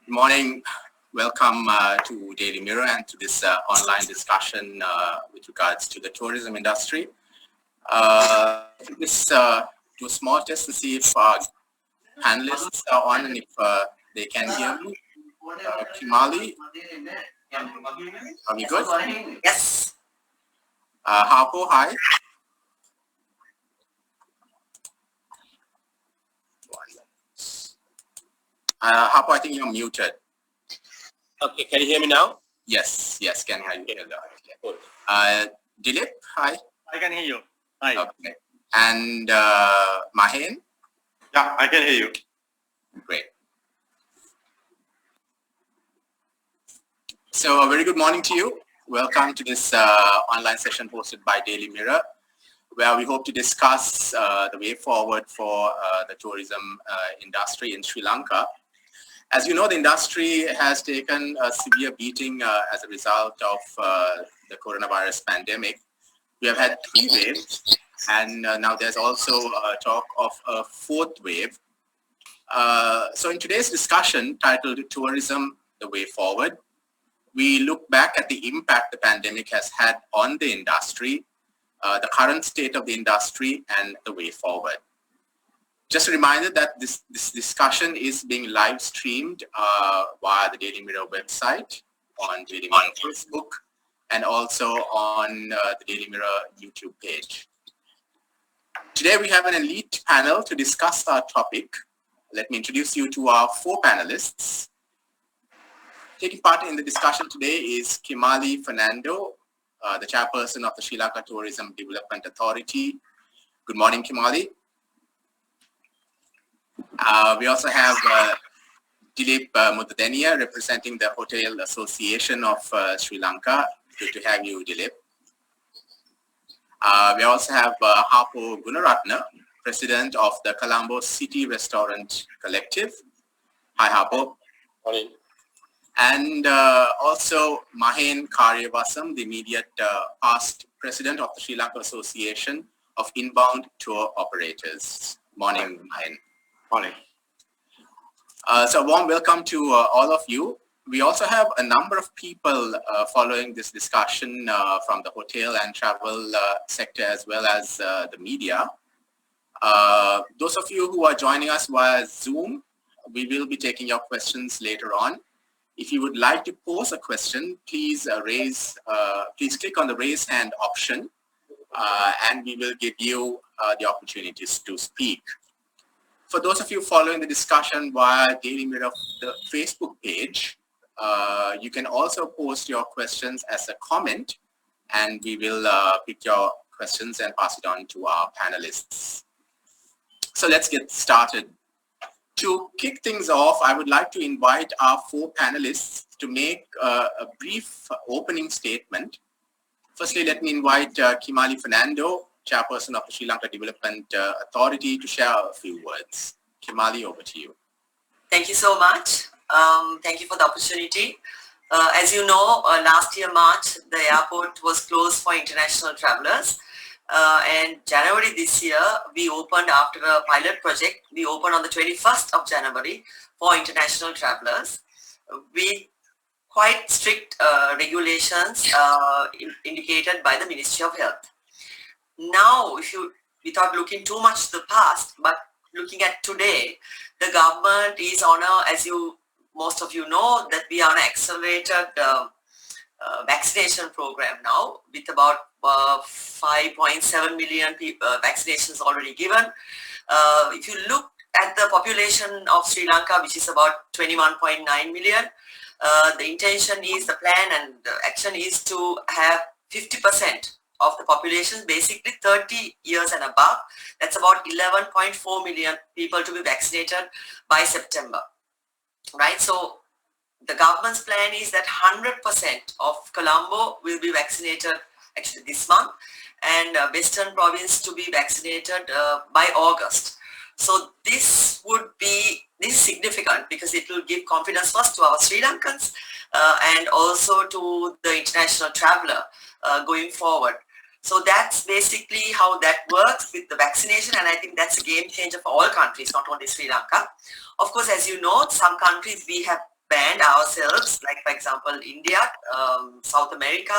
Good morning. Welcome to Daily Mirror and to this online discussion with regards to the tourism industry. This do a small test to see if our panelists are on and if they can hear me. Kimali, are we good? Yes. Harpo, hi. Harpo, I think you're muted. Okay, can you hear me now? Yes, can hear you. Good. Dilip, hi. I can hear you. Hi. Okay. And Mahen? Yeah, I can hear you. Great. So a very good morning to you. Welcome to this online session hosted by Daily Mirror, where we hope to discuss the way forward for the tourism industry in Sri Lanka. As you know, the industry has taken a severe beating as a result of the coronavirus pandemic. We have had 3 waves, and now there's also talk of a 4th wave. So in today's discussion titled Tourism, the Way Forward, we look back at the impact the pandemic has had on the industry, the current state of the industry, and the way forward. Just a reminder that this discussion is being live streamed via the Daily Mirror website, on Daily Mirror Facebook, and also on the Daily Mirror YouTube page. Today we have an elite panel to discuss our topic. Let me introduce you to our 4 panelists. Taking part in the discussion today is Kimali Fernando, the chairperson of the Sri Lanka Tourism Development Authority. Good morning, Kimali. We also have Dilip Mudadenia, representing the Hotel Association of Sri Lanka. Good to have you, Dilip. We also have Harpo Gunaratna, president of the Colombo City Restaurant Collective. Hi, Harpo. Morning. And also Mahen Karyavasam, the immediate past president of the Sri Lanka Association of Inbound Tour Operators. Morning, Mahen. Morning. So a warm welcome to all of you. We also have a number of people following this discussion from the hotel and travel sector, as well as the media. Those of you who are joining us via Zoom, we will be taking your questions later on. If you would like to pose a question, please click on the raise hand option, and we will give you the opportunities to speak. For those of you following the discussion via Daily Mirror, the Facebook page, you can also post your questions as a comment, and we will pick your questions and pass it on to our panelists. So let's get started. To kick things off, I would like to invite our 4 panelists to make a brief opening statement. Firstly, let me invite Kimali Fernando, chairperson of the Sri Lanka Development Authority, to share a few words. Kimali, over to you. Thank you so much. Thank you for the opportunity. As you know, last year, March, the airport was closed for international travelers. And January this year, we opened after a pilot project. We opened on the 21st of January for international travelers with quite strict regulations indicated by the Ministry of Health. Now, without looking too much to the past, but looking at today, the government is on as most of you know, that we are on an accelerated vaccination program now, with about 5.7 million vaccinations already given. If you look at the population of Sri Lanka, which is about 21.9 million, the intention is, the plan and the action is to have 50% of the population, basically 30 years and above. That's about 11.4 million people to be vaccinated by September, right? So the government's plan is that 100% of Colombo will be vaccinated actually this month, and Western Province to be vaccinated by August. So this is significant because it will give confidence first to our Sri Lankans and also to the international traveler going forward. So that's basically how that works with the vaccination, and I think that's a game changer for all countries, not only Sri Lanka. Of course, as you know, some countries we have banned ourselves, like for example, India, South America,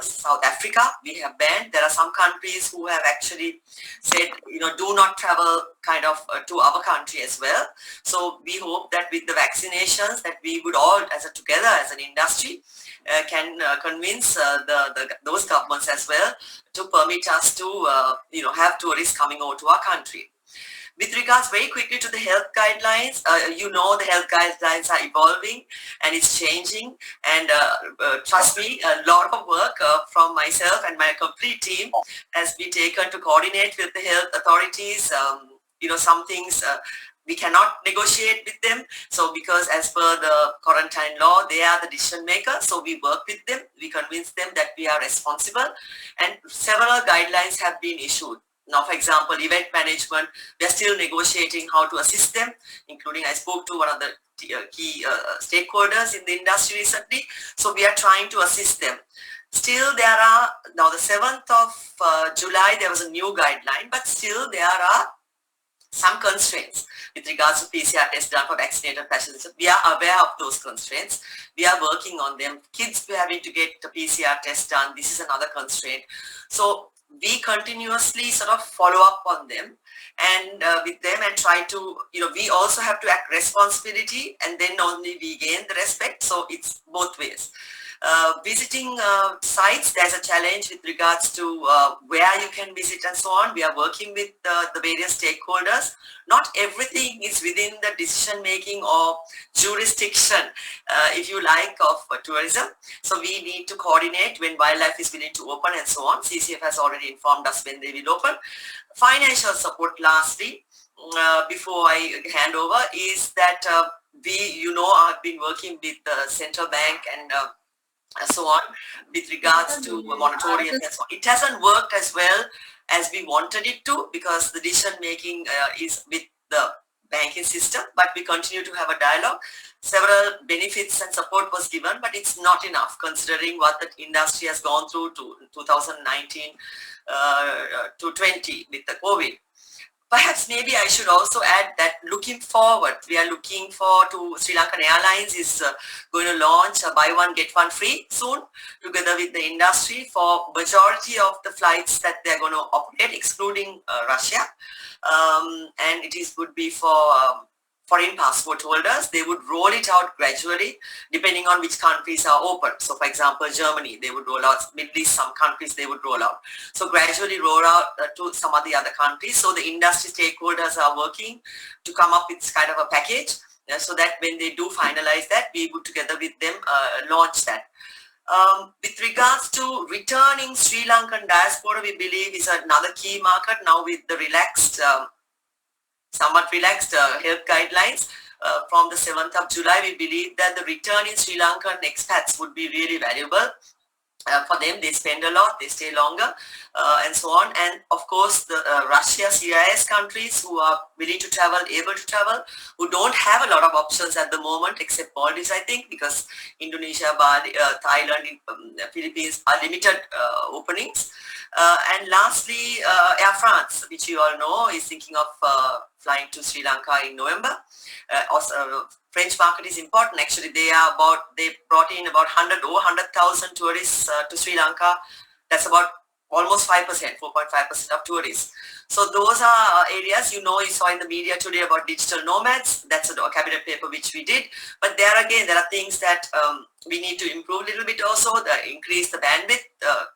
South Africa, we have banned. There are some countries who have actually said, do not travel kind of to our country as well. So we hope that with the vaccinations that we would all together as an industry can convince those governments as well to permit us to have tourists coming over to our country. With regards very quickly to the health guidelines, the health guidelines are evolving and it's changing, and trust me, a lot of work from myself and my complete team has been taken to coordinate with the health authorities. Some things we cannot negotiate with them. So because as per the quarantine law, they are the decision makers. So we work with them, we convince them that we are responsible, and several guidelines have been issued. Now, for example, event management, we are still negotiating how to assist them, including I spoke to one of the key stakeholders in the industry recently. So we are trying to assist them. Still, there are, now the 7th of July, there was a new guideline, but still there are some constraints with regards to PCR tests done for vaccinated passengers. We are aware of those constraints. We are working on them. Kids having to get the PCR test done, this is another constraint. So we continuously sort of follow up on them and with them and try to, we also have to act responsibility, and then only we gain the respect. So it's both ways. Visiting sites, there's a challenge with regards to where you can visit and so on. We are working with the various stakeholders. Not everything is within the decision making or jurisdiction, if you like, of tourism. So we need to coordinate when wildlife is willing to open and so on. CCF has already informed us when they will open. Financial support, lastly, before I hand over, is that I've been working with the central bank and so on with regards to moratorium and so on. It hasn't worked as well as we wanted it to, because the decision making is with the banking system, but we continue to have a dialogue. Several benefits and support was given, but it's not enough considering what the industry has gone through to 2019 to 20 with the COVID. Perhaps maybe I should also add that looking forward, we are looking forward to Sri Lankan Airlines is going to launch a buy one get one free soon together with the industry for majority of the flights that they're going to operate, excluding Russia. And would be for foreign passport holders. They would roll it out gradually depending on which countries are open. So for example, Germany, they would roll out, Middle East, some countries they would roll out. So gradually roll out to some of the other countries. So the industry stakeholders are working to come up with kind of a package so that when they do finalize that, we would together with them launch that. With regards to returning Sri Lankan diaspora, we believe is another key market now with the relaxed somewhat relaxed health guidelines from the 7th of July. We believe that the return in Sri Lankan expats would be really valuable. For them, they spend a lot, they stay longer, and so on. And of course, the Russia, CIS countries who are willing to travel, able to travel, who don't have a lot of options at the moment, except Maldives, I think, because Indonesia, Bali, Thailand, Philippines are limited openings. And lastly, Air France, which you all know, is thinking of flying to Sri Lanka in November. Also, French market is important. Actually, they brought in about 100,000 tourists to Sri Lanka. That's about almost 5%, 4.5% of tourists. So those are areas, you saw in the media today about digital nomads. That's a cabinet paper which we did. But there again, there are things that we need to improve a little bit also, increase the bandwidth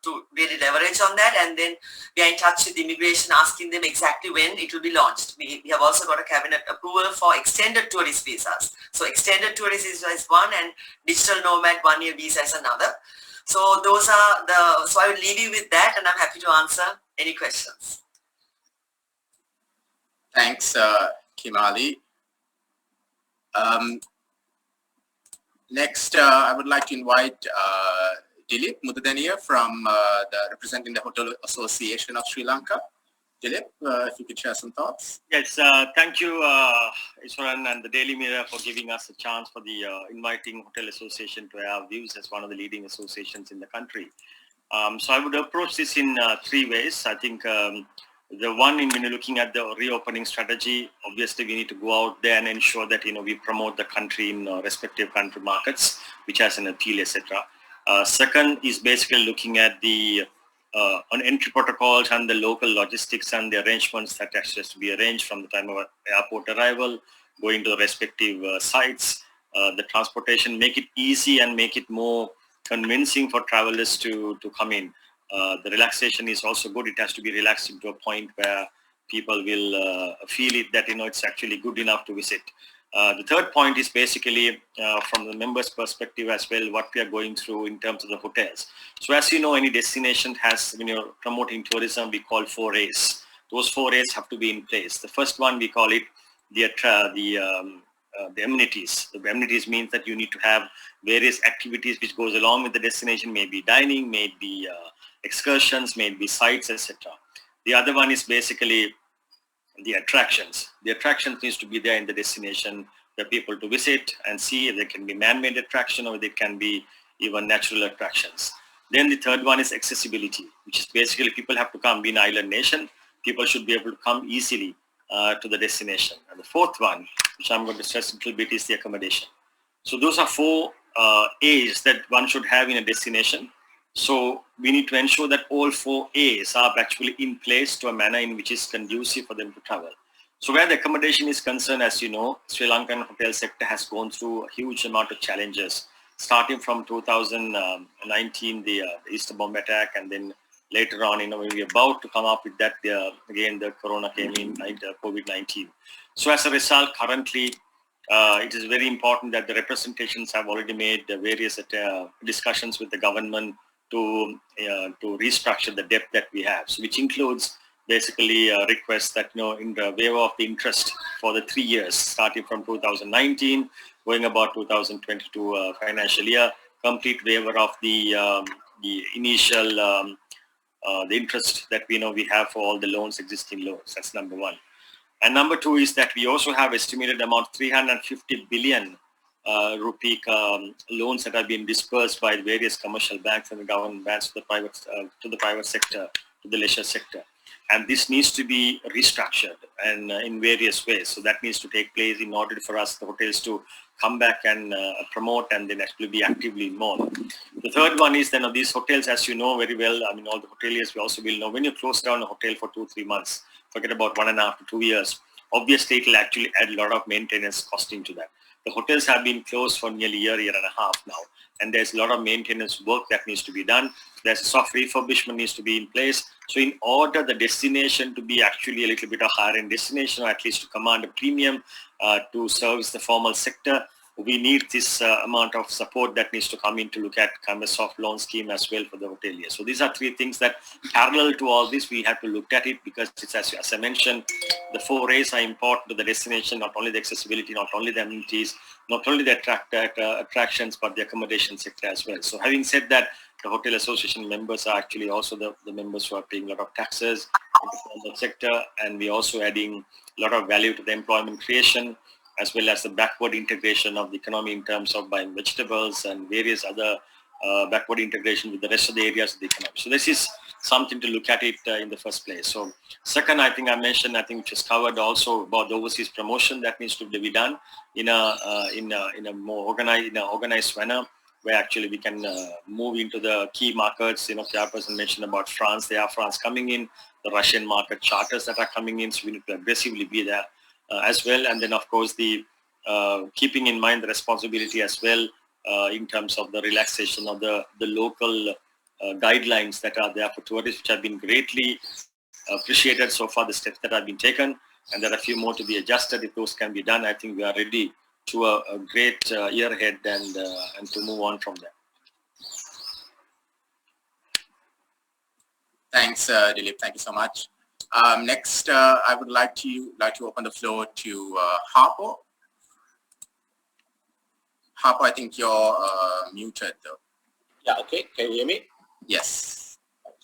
to really leverage on that. And then we are in touch with immigration, asking them exactly when it will be launched. We have also got a cabinet approval for extended tourist visas. So extended tourist visa is one and digital nomad 1-year visa is another. So those are so I will leave you with that, and I'm happy to answer any questions. Thanks, Kimali. Next, I would like to invite Dilip Mudadania from representing the Hotel Association of Sri Lanka. Dilip, if you could share some thoughts. Yes, thank you, Iswaran and the Daily Mirror for giving us a chance for the inviting Hotel Association to have views as one of the leading associations in the country. So I would approach this in 3 ways. I think The one, when you're looking at the reopening strategy, obviously we need to go out there and ensure that we promote the country in respective country markets, which has an appeal, etc. Second is basically looking at the on entry protocols and the local logistics and the arrangements that actually has to be arranged from the time of airport arrival, going to the respective sites, the transportation, make it easy and make it more convincing for travelers to come in. The relaxation is also good. It has to be relaxed to a point where people will feel it that it's actually good enough to visit. The third point is basically from the members' perspective as well, what we are going through in terms of the hotels. So as you know, any destination has, when you're promoting tourism, we call 4 A's. Those 4 A's have to be in place. The first one, we call it the amenities. The amenities means that you need to have various activities which goes along with the destination, maybe dining, maybe excursions, maybe sites, etc. The other one is basically the attractions. The attractions needs to be there in the destination for people to visit and see. There can be man-made attraction or they can be even natural attractions. Then the third one is accessibility, which is basically people have to come. Being an island nation, people should be able to come easily to the destination. And the fourth one, which I'm going to stress a little bit, is the accommodation. So those are 4 A's that one should have in a destination. So we need to ensure that all 4 A's are actually in place to a manner in which is conducive for them to travel. So where the accommodation is concerned, as you know, Sri Lankan hotel sector has gone through a huge amount of challenges, starting from 2019, the East Bomb attack, and then later on, when we were about to come up with that, again, the corona came in, COVID-19. So as a result, currently, it is very important that the representations have already made various discussions with the government to restructure the debt that we have, so which includes basically requests that in the waiver of the interest for the 3 years starting from 2019 going about 2022 financial year, complete waiver of the initial the interest that we have for all the loans, existing loans. That's number one. And number two is that we also have estimated amount 350 billion rupee loans that have been dispersed by various commercial banks and the government banks to the private sector, to the leisure sector. And this needs to be restructured and in various ways. So that needs to take place in order for us, the hotels, to come back and promote and then actually be actively involved. The third one is that these hotels, as you know very well, all the hoteliers, we also will know, when you close down a hotel for 2-3 months, forget about 1.5 to 2 years, obviously it will actually add a lot of maintenance costing to that. The hotels have been closed for nearly a year and a half now, and there's a lot of maintenance work that needs to be done. There's soft refurbishment needs to be in place. So in order the destination to be actually a little bit of higher end destination, or at least to command a premium to service the formal sector, we need this amount of support that needs to come in to look at kind of a soft loan scheme as well for the hoteliers. So these are 3 things that parallel to all this, we have to look at it, because it's, as I mentioned, the 4 A's are important to the destination, not only the accessibility, not only the amenities, not only the attractions, but the accommodation sector as well. So having said that, the Hotel Association members are actually also the members who are paying a lot of taxes in the formal sector, and we're also adding a lot of value to the employment creation, as well as the backward integration of the economy in terms of buying vegetables and various other backward integration with the rest of the areas of the economy. So this is something to look at it in the first place. So second, I think I mentioned, which is covered also about the overseas promotion that needs to be done in a more organized manner, where actually we can move into the key markets. Chairperson mentioned about France, the Air France coming in, the Russian market charters that are coming in, so we need to aggressively be there as well. And then of course the keeping in mind the responsibility as well in terms of the relaxation of the local guidelines that are there for tourists, which have been greatly appreciated so far, the steps that have been taken, and there are a few more to be adjusted. If those can be done, I think we are ready to a great year ahead and to move on from there. Thanks, Dilip. Thank you so much. Next, I would like to open the floor to Harpo. Harpo, I think you're muted though. Yeah, okay. Can you hear me? Yes.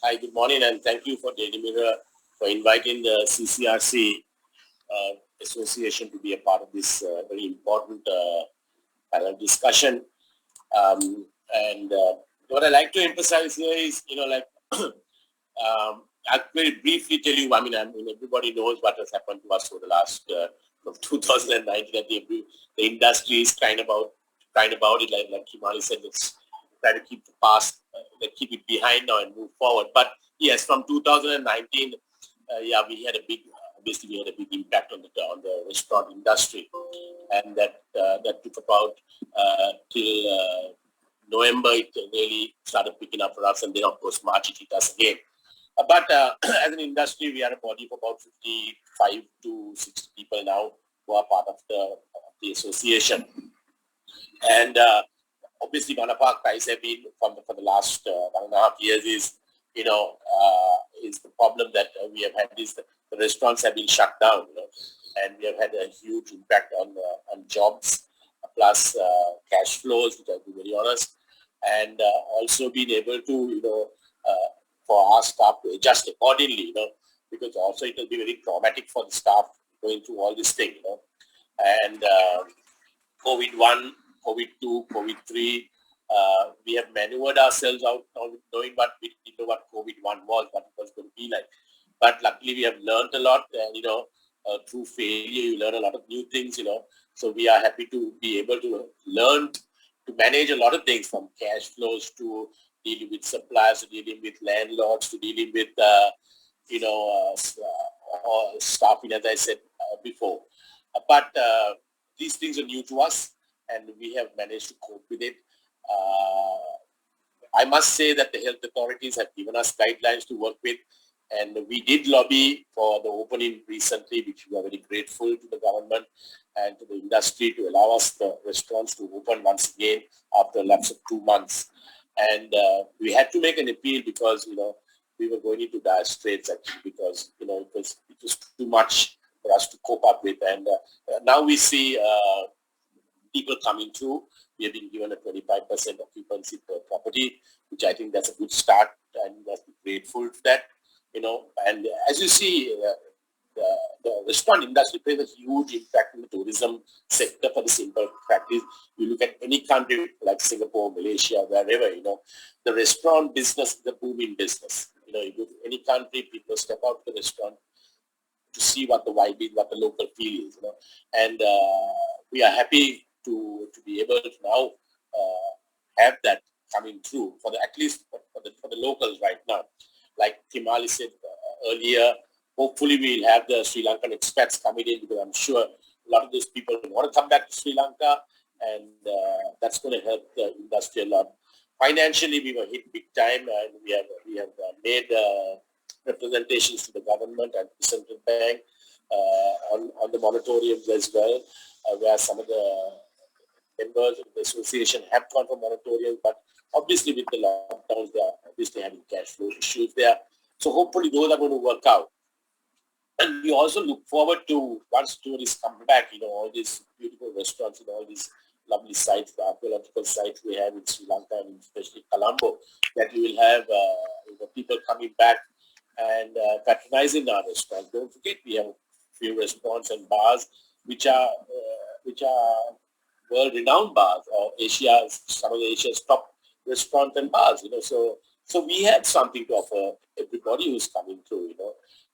Hi, good morning, and thank you for Daily Mirror for inviting the CCRC Association to be a part of this very important panel discussion. And what I like to emphasize here is, I'll very briefly tell you, I mean, everybody knows what has happened to us for the last, from 2019, that the industry is crying about it, like Kimali said, let's try to keep the past, keep it behind now and move forward. But yes, from 2019, we had a big impact on the restaurant industry, and that took about till November it really started picking up for us, and then of course March it hit us again. But as an industry, we are a body of about 55 to 60 people now who are part of the association. And obviously, one of our cries have been for the last 1.5 years is the problem that we have had is the restaurants have been shut down, and we have had a huge impact on jobs, plus cash flows, which I'll be very honest, and also being able to, for our staff to adjust accordingly, because also it will be very traumatic for the staff going through all this thing, and COVID-1, COVID-2, COVID-3, we have maneuvered ourselves out knowing what we didn't know what COVID-1 was, what it was going to be like. But luckily we have learned a lot, and through failure you learn a lot of new things, so we are happy to be able to learn to manage a lot of things, from cash flows to dealing with suppliers, to dealing with landlords, to dealing with staffing, as I said before. But these things are new to us, and we have managed to cope with it. I must say that the health authorities have given us guidelines to work with, and we did lobby for the opening recently, which we are very grateful to the government and to the industry to allow us, the restaurants, to open once again after a lapse of 2 months. And we had to make an appeal because, we were going into dire straits actually, because, it was too much for us to cope up with. And now we see people coming through. We have been given a 25% occupancy per property, which I think that's a good start, and we must be grateful for that. And as you see, the restaurant industry plays a huge impact in the tourism sector for the simple practice. You look at any country like Singapore, Malaysia, wherever, the restaurant business is a booming business. You go to any country, people step out to the restaurant to see what the vibe is, what the local feel is, and we are happy to be able to now have that coming through at least for the locals right now. Like Kimali said earlier, hopefully we'll have the Sri Lankan expats coming in, because I'm sure a lot of those people want to come back to Sri Lanka, and that's going to help the industry a lot. Financially, we were hit big time, and we have made representations to the government and the central bank on the moratoriums as well, where some of the members of the association have gone for moratoriums, but obviously with the lockdowns, they are obviously having cash flow issues there. So hopefully those are going to work out. And we also look forward to, once tourists come back, all these beautiful restaurants and all these lovely sites, the archaeological sites we have in Sri Lanka and especially Colombo, that we will have people coming back and patronizing our restaurants. Don't forget, we have a few restaurants and bars which are world-renowned bars, or some of Asia's top restaurants and bars. So we have something to offer everybody who's coming through.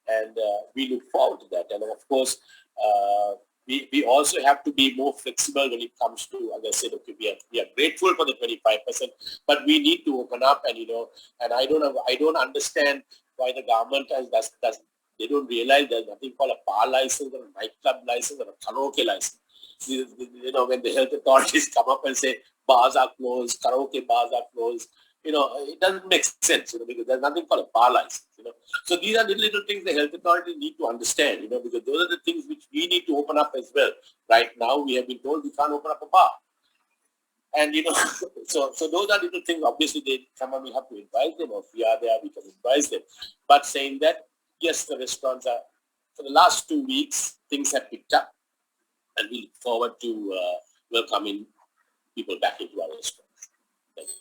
And we look forward to that. And of course, we also have to be more flexible when it comes to, as I said, okay, we are grateful for the 25%, but we need to open up, and and I don't understand why the government they don't realize there's nothing called a bar license or a nightclub license or a karaoke license. When the health authorities come up and say bars are closed, karaoke bars are closed, it doesn't make sense, because there's nothing called a bar license, So these are the little things the health authorities need to understand, because those are the things which we need to open up as well. Right now, we have been told we can't open up a bar. And, so those are little things, obviously, someone will have to advise them, or if we are there, we can advise them. But saying that, yes, the restaurants are, for the last 2 weeks, things have picked up, and we look forward to welcoming people back into our restaurants. Thank you.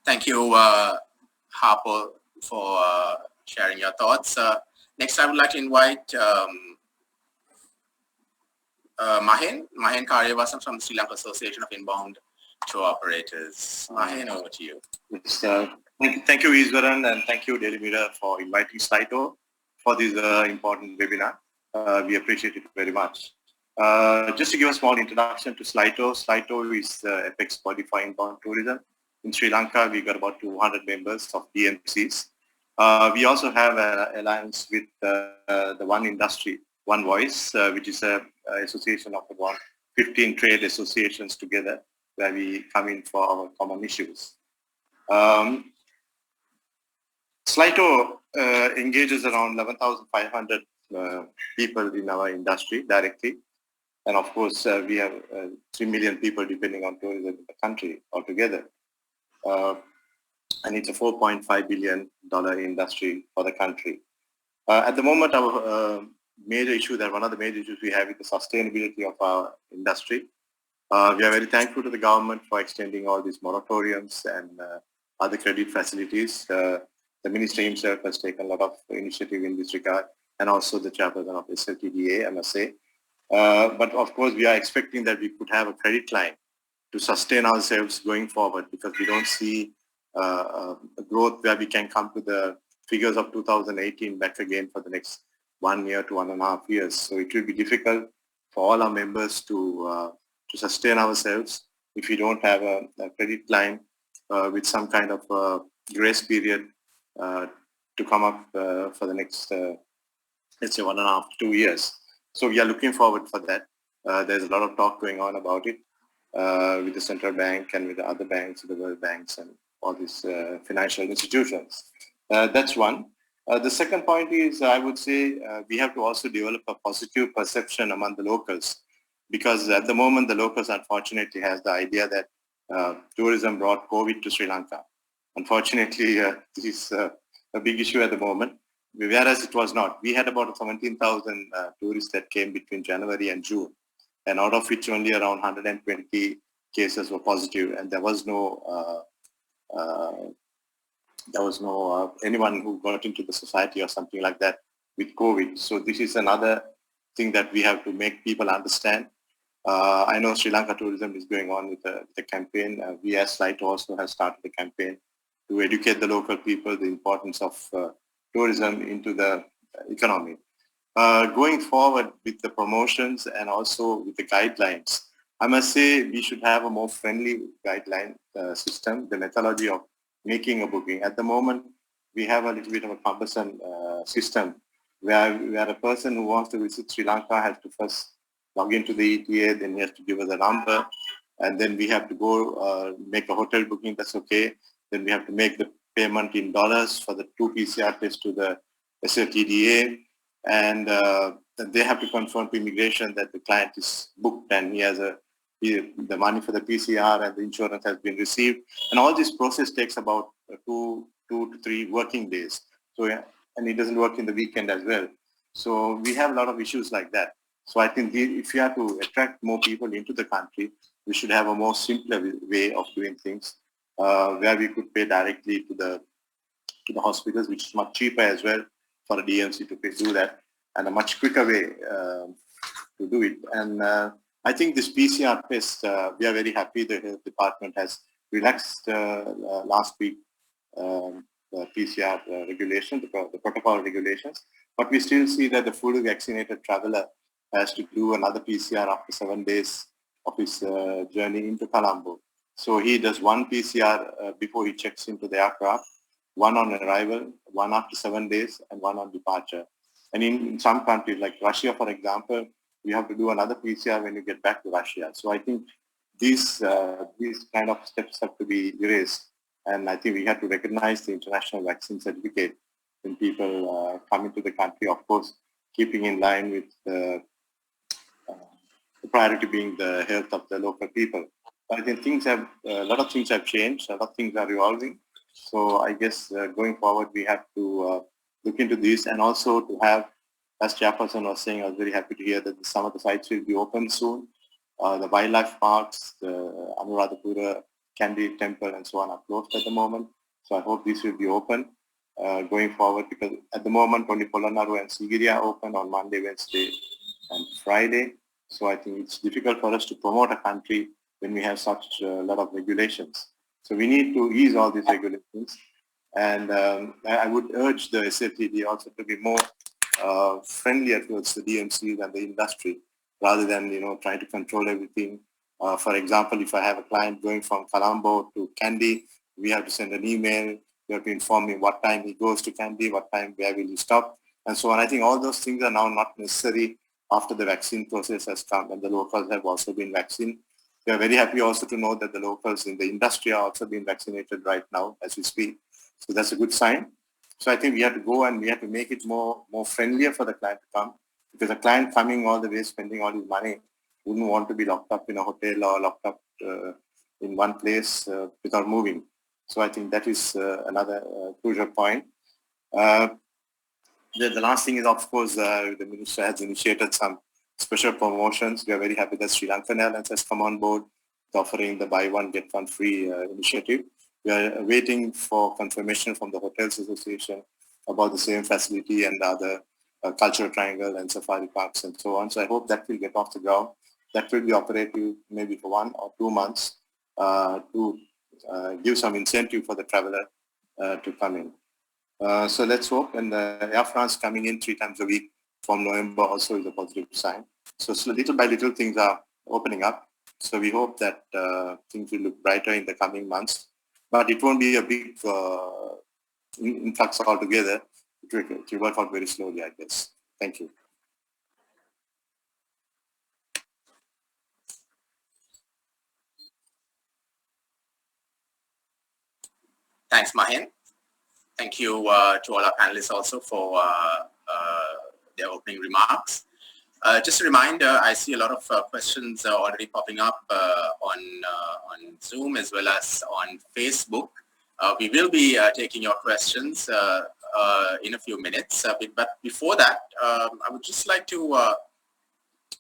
Thank you, Harpo, for sharing your thoughts. Next, I would like to invite Mahen Karyawasan from the Sri Lanka Association of Inbound tour operators. Mahin, over to you. Yes, thank you, Iswaran, and thank you, Daily Mirror, for inviting Slito for this important webinar. We appreciate it very much. Just to give a small introduction to Slito, Slito is Apex body for inbound tourism. In Sri Lanka, we got about 200 members of DMCs. We also have an alliance with the One Industry, One Voice, which is an association of about 15 trade associations together, where we come in for our common issues. Slito engages around 11,500 people in our industry directly. And of course, we have 3 million people depending on tourism in the country altogether. And it's a $4.5 billion industry for the country. At the moment, our major issue, one of the major issues we have is the sustainability of our industry. We are very thankful to the government for extending all these moratoriums and other credit facilities. The minister himself has taken a lot of initiative in this regard, and also the chairperson of SLTDA, I must say. But of course, we are expecting that we could have a credit line to sustain ourselves going forward, because we don't see a growth where we can come to the figures of 2018 back again for the next 1 year to 1.5 years. So it will be difficult for all our members to sustain ourselves if we don't have a credit line with some kind of grace period to come up for the next, let's say, 1.5 to 2 years. So we are looking forward for that. There's a lot of talk going on about it with the central bank and with the other banks, the world banks, and all these financial institutions. That's one. The second point is, I would say, we have to also develop a positive perception among the locals, because at the moment, the locals unfortunately has the idea that tourism brought COVID to Sri Lanka. Unfortunately, this is a big issue at the moment, whereas it was not. We had about 17,000 tourists that came between January and June, and out of which only around 120 cases were positive, and there was no anyone who got into the society or something like that with COVID. So this is another thing that we have to make people understand. I know Sri Lanka Tourism is going on with the campaign. We as Slito also has started a campaign to educate the local people the importance of tourism into the economy. Going forward with the promotions and also with the guidelines, I must say we should have a more friendly guideline system, the methodology of making a booking. At the moment, we have a little bit of a cumbersome system where a person who wants to visit Sri Lanka has to first log into the ETA, then he has to give us a number, and then we have to go make a hotel booking. That's okay. Then we have to make the payment in dollars for the 2 PCR tests to the SLTDA, and then they have to confirm to immigration that the client is booked and he has the money for the PCR and the insurance has been received. And all this process takes about 2 to 3 working days. So, yeah, and it doesn't work in the weekend as well. So we have a lot of issues like that. So I think if you have to attract more people into the country, we should have a more simpler way of doing things, where we could pay directly to the hospitals, which is much cheaper as well for a DMC to do that, and a much quicker way to do it. And I think this PCR test, we are very happy the health department has relaxed last week the PCR regulation, the protocol regulations, but we still see that the fully vaccinated traveler has to do another PCR after 7 days of his journey into Colombo. So he does 1 PCR before he checks into the aircraft, 1 on arrival, 1 after 7 days, and 1 on departure. And in some countries, like Russia, for example, you have to do another PCR when you get back to Russia. So I think these kind of steps have to be erased. And I think we have to recognize the international vaccine certificate when people come into the country, of course, keeping in line with the priority being the health of the local people. But I think a lot of things have changed, a lot of things are evolving. So I guess going forward, we have to look into this, and also to have, as Chairperson was saying, I was very happy to hear that some of the sites will be open soon. The wildlife parks, the Anuradhapura Candy Temple and so on are closed at the moment. So I hope this will be open going forward, because at the moment only Polonnaru and Sigiri are open on Monday, Wednesday and Friday. So I think it's difficult for us to promote a country when we have such a lot of regulations. So we need to ease all these regulations. And I would urge the SFTD also to be more friendlier towards the DMCs and the industry, rather than trying to control everything. For example, if I have a client going from Colombo to Kandy, we have to send an email. We have to inform him what time he goes to Kandy, what time, where will he stop, and so on. I think all those things are now not necessary after the vaccine process has come and the locals have also been vaccinated. We are very happy also to know that the locals in the industry are also being vaccinated right now as we speak. So that's a good sign. So I think we have to go and we have to make it more friendlier for the client to come, because a client coming all the way, spending all his money, wouldn't want to be locked up in a hotel or locked up in one place without moving. So I think that is another crucial point. The last thing is, of course, the minister has initiated some special promotions. We are very happy that Sri Lankan Airlines has come on board offering the buy one, get one free initiative. We are waiting for confirmation from the Hotels Association about the same facility and other cultural triangle and safari parks and so on. So I hope that will get off the ground. That will be operative maybe for 1 or 2 months to give some incentive for the traveler to come in. So let's hope. And Air France coming in 3 times a week from November also is a positive sign. So little by little things are opening up. So we hope that things will look brighter in the coming months. But it won't be a big influx altogether. It will work out very slowly, I guess. Thank you. Thanks, Mahin. Thank you to all our panelists also for their opening remarks. Just a reminder, I see a lot of questions already popping up on Zoom as well as on Facebook. We will be taking your questions in a few minutes. But before that, I would just like to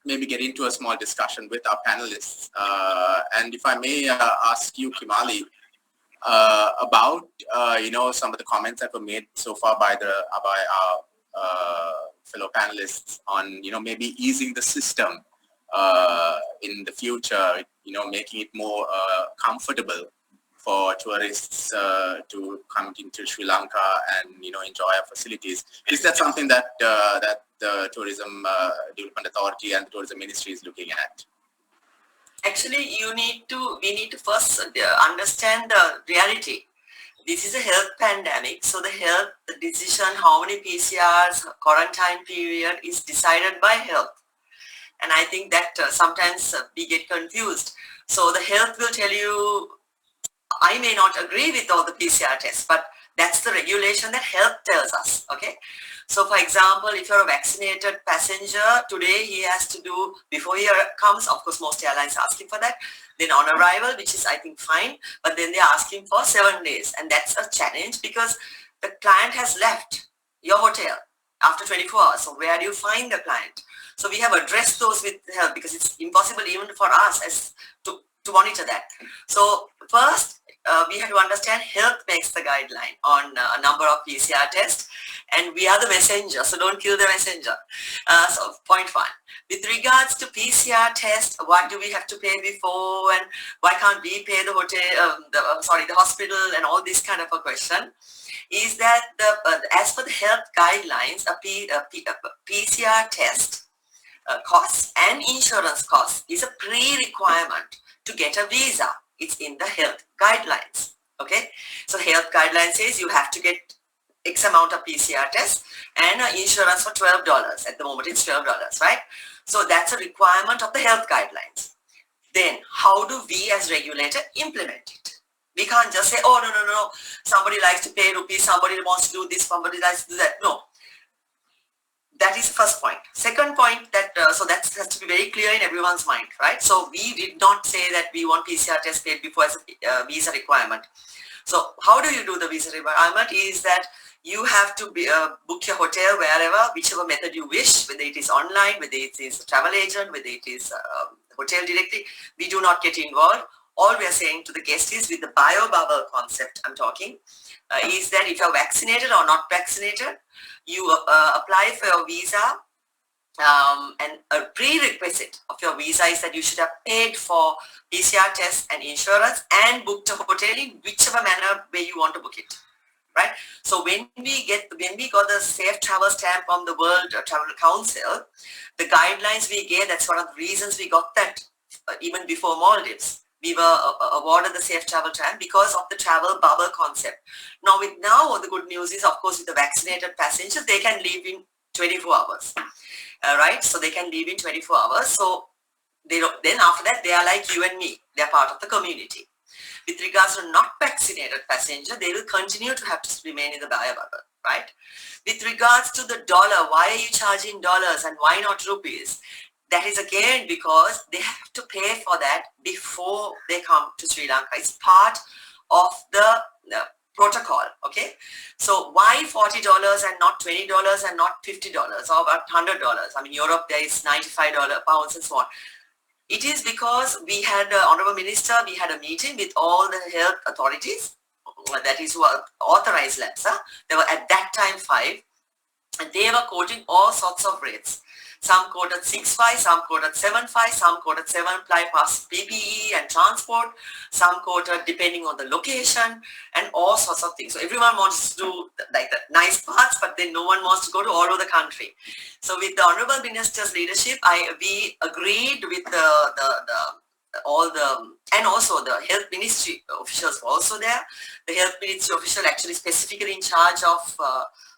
maybe get into a small discussion with our panelists. And if I may ask you, Kimali, about some of the comments that were made so far by our fellow panelists on maybe easing the system in the future, making it more comfortable for tourists to come into Sri Lanka and enjoy our facilities. Is that something that that the Tourism Development Authority and the Tourism Ministry is looking at? Actually, we need to first understand the reality. This is a health pandemic, so the decision, how many PCRs, quarantine period is decided by health. And I think that sometimes we get confused. So the health will tell you, I may not agree with all the PCR tests, but that's the regulation that health tells us, okay? So for example, if you're a vaccinated passenger, today he has to do, before he comes, of course most airlines are asking for that, then on arrival, which is I think fine, but then they're asking for 7 days. And that's a challenge because the client has left your hotel after 24 hours. So where do you find the client? So we have addressed those with health because it's impossible even for us as to monitor that. So first, we have to understand health makes the guideline on a number of PCR tests, and we are the messenger, so don't kill the messenger. So point 1. With regards to PCR test, what do we have to pay before, and why can't we pay the hotel, the hospital, and all this kind of a question, is that as per the health guidelines, a PCR test costs and insurance costs is a pre-requirement to get a visa. It's in the health guidelines, okay? So health guidelines says you have to get X amount of PCR tests and insurance for $12. At the moment it's $12, right? So that's a requirement of the health guidelines. Then how do we as regulator implement it? We can't just say, oh, no, somebody likes to pay rupees, somebody wants to do this, somebody likes to do that. No. That is the first point. Second point, that so that has to be very clear in everyone's mind, right? So we did not say that we want PCR test paid before as a visa requirement. So how do you do the visa requirement is that you have to book your hotel wherever, whichever method you wish, whether it is online, whether it is a travel agent, whether it is hotel directly. We do not get involved. All we are saying to the guest is with the bio bubble concept I'm talking, is that if you're vaccinated or not vaccinated, you apply for your visa, and a prerequisite of your visa is that you should have paid for PCR tests and insurance, and booked a hotel in whichever manner way you want to book it, right? So when we got the Safe Travel stamp from the World Travel Council, the guidelines we gave, that's one of the reasons we got that even before Maldives. We were awarded the Safe Travel stamp because of the travel bubble concept. Now the good news is, of course, with the vaccinated passengers, they can leave in 24 hours, right? So they can leave in 24 hours. So then after that, they are like you and me. They are part of the community. With regards to not vaccinated passenger, they will continue to have to remain in the bio bubble, right? With regards to the dollar, why are you charging dollars and why not rupees? That is again because they have to pay for that before they come to Sri Lanka. It's part of the protocol, okay? So why $40 and not $20 and not $50 or about $100? I mean, Europe, there is $95 pounds and so on. It is because we had the Honorable Minister, we had a meeting with all the health authorities, that is who are authorized labs. There were at that time 5, and they were quoting all sorts of rates. Some quoted 6.5, some quoted 7.5, some quoted 7.5 plus PPE and transport, some quoted depending on the location and all sorts of things. So everyone wants to do like the nice parts, but then no one wants to go to all over the country. So with the Honorable Minister's leadership, we agreed with and also the Health Ministry officials were also there. The Health Ministry official actually specifically in charge of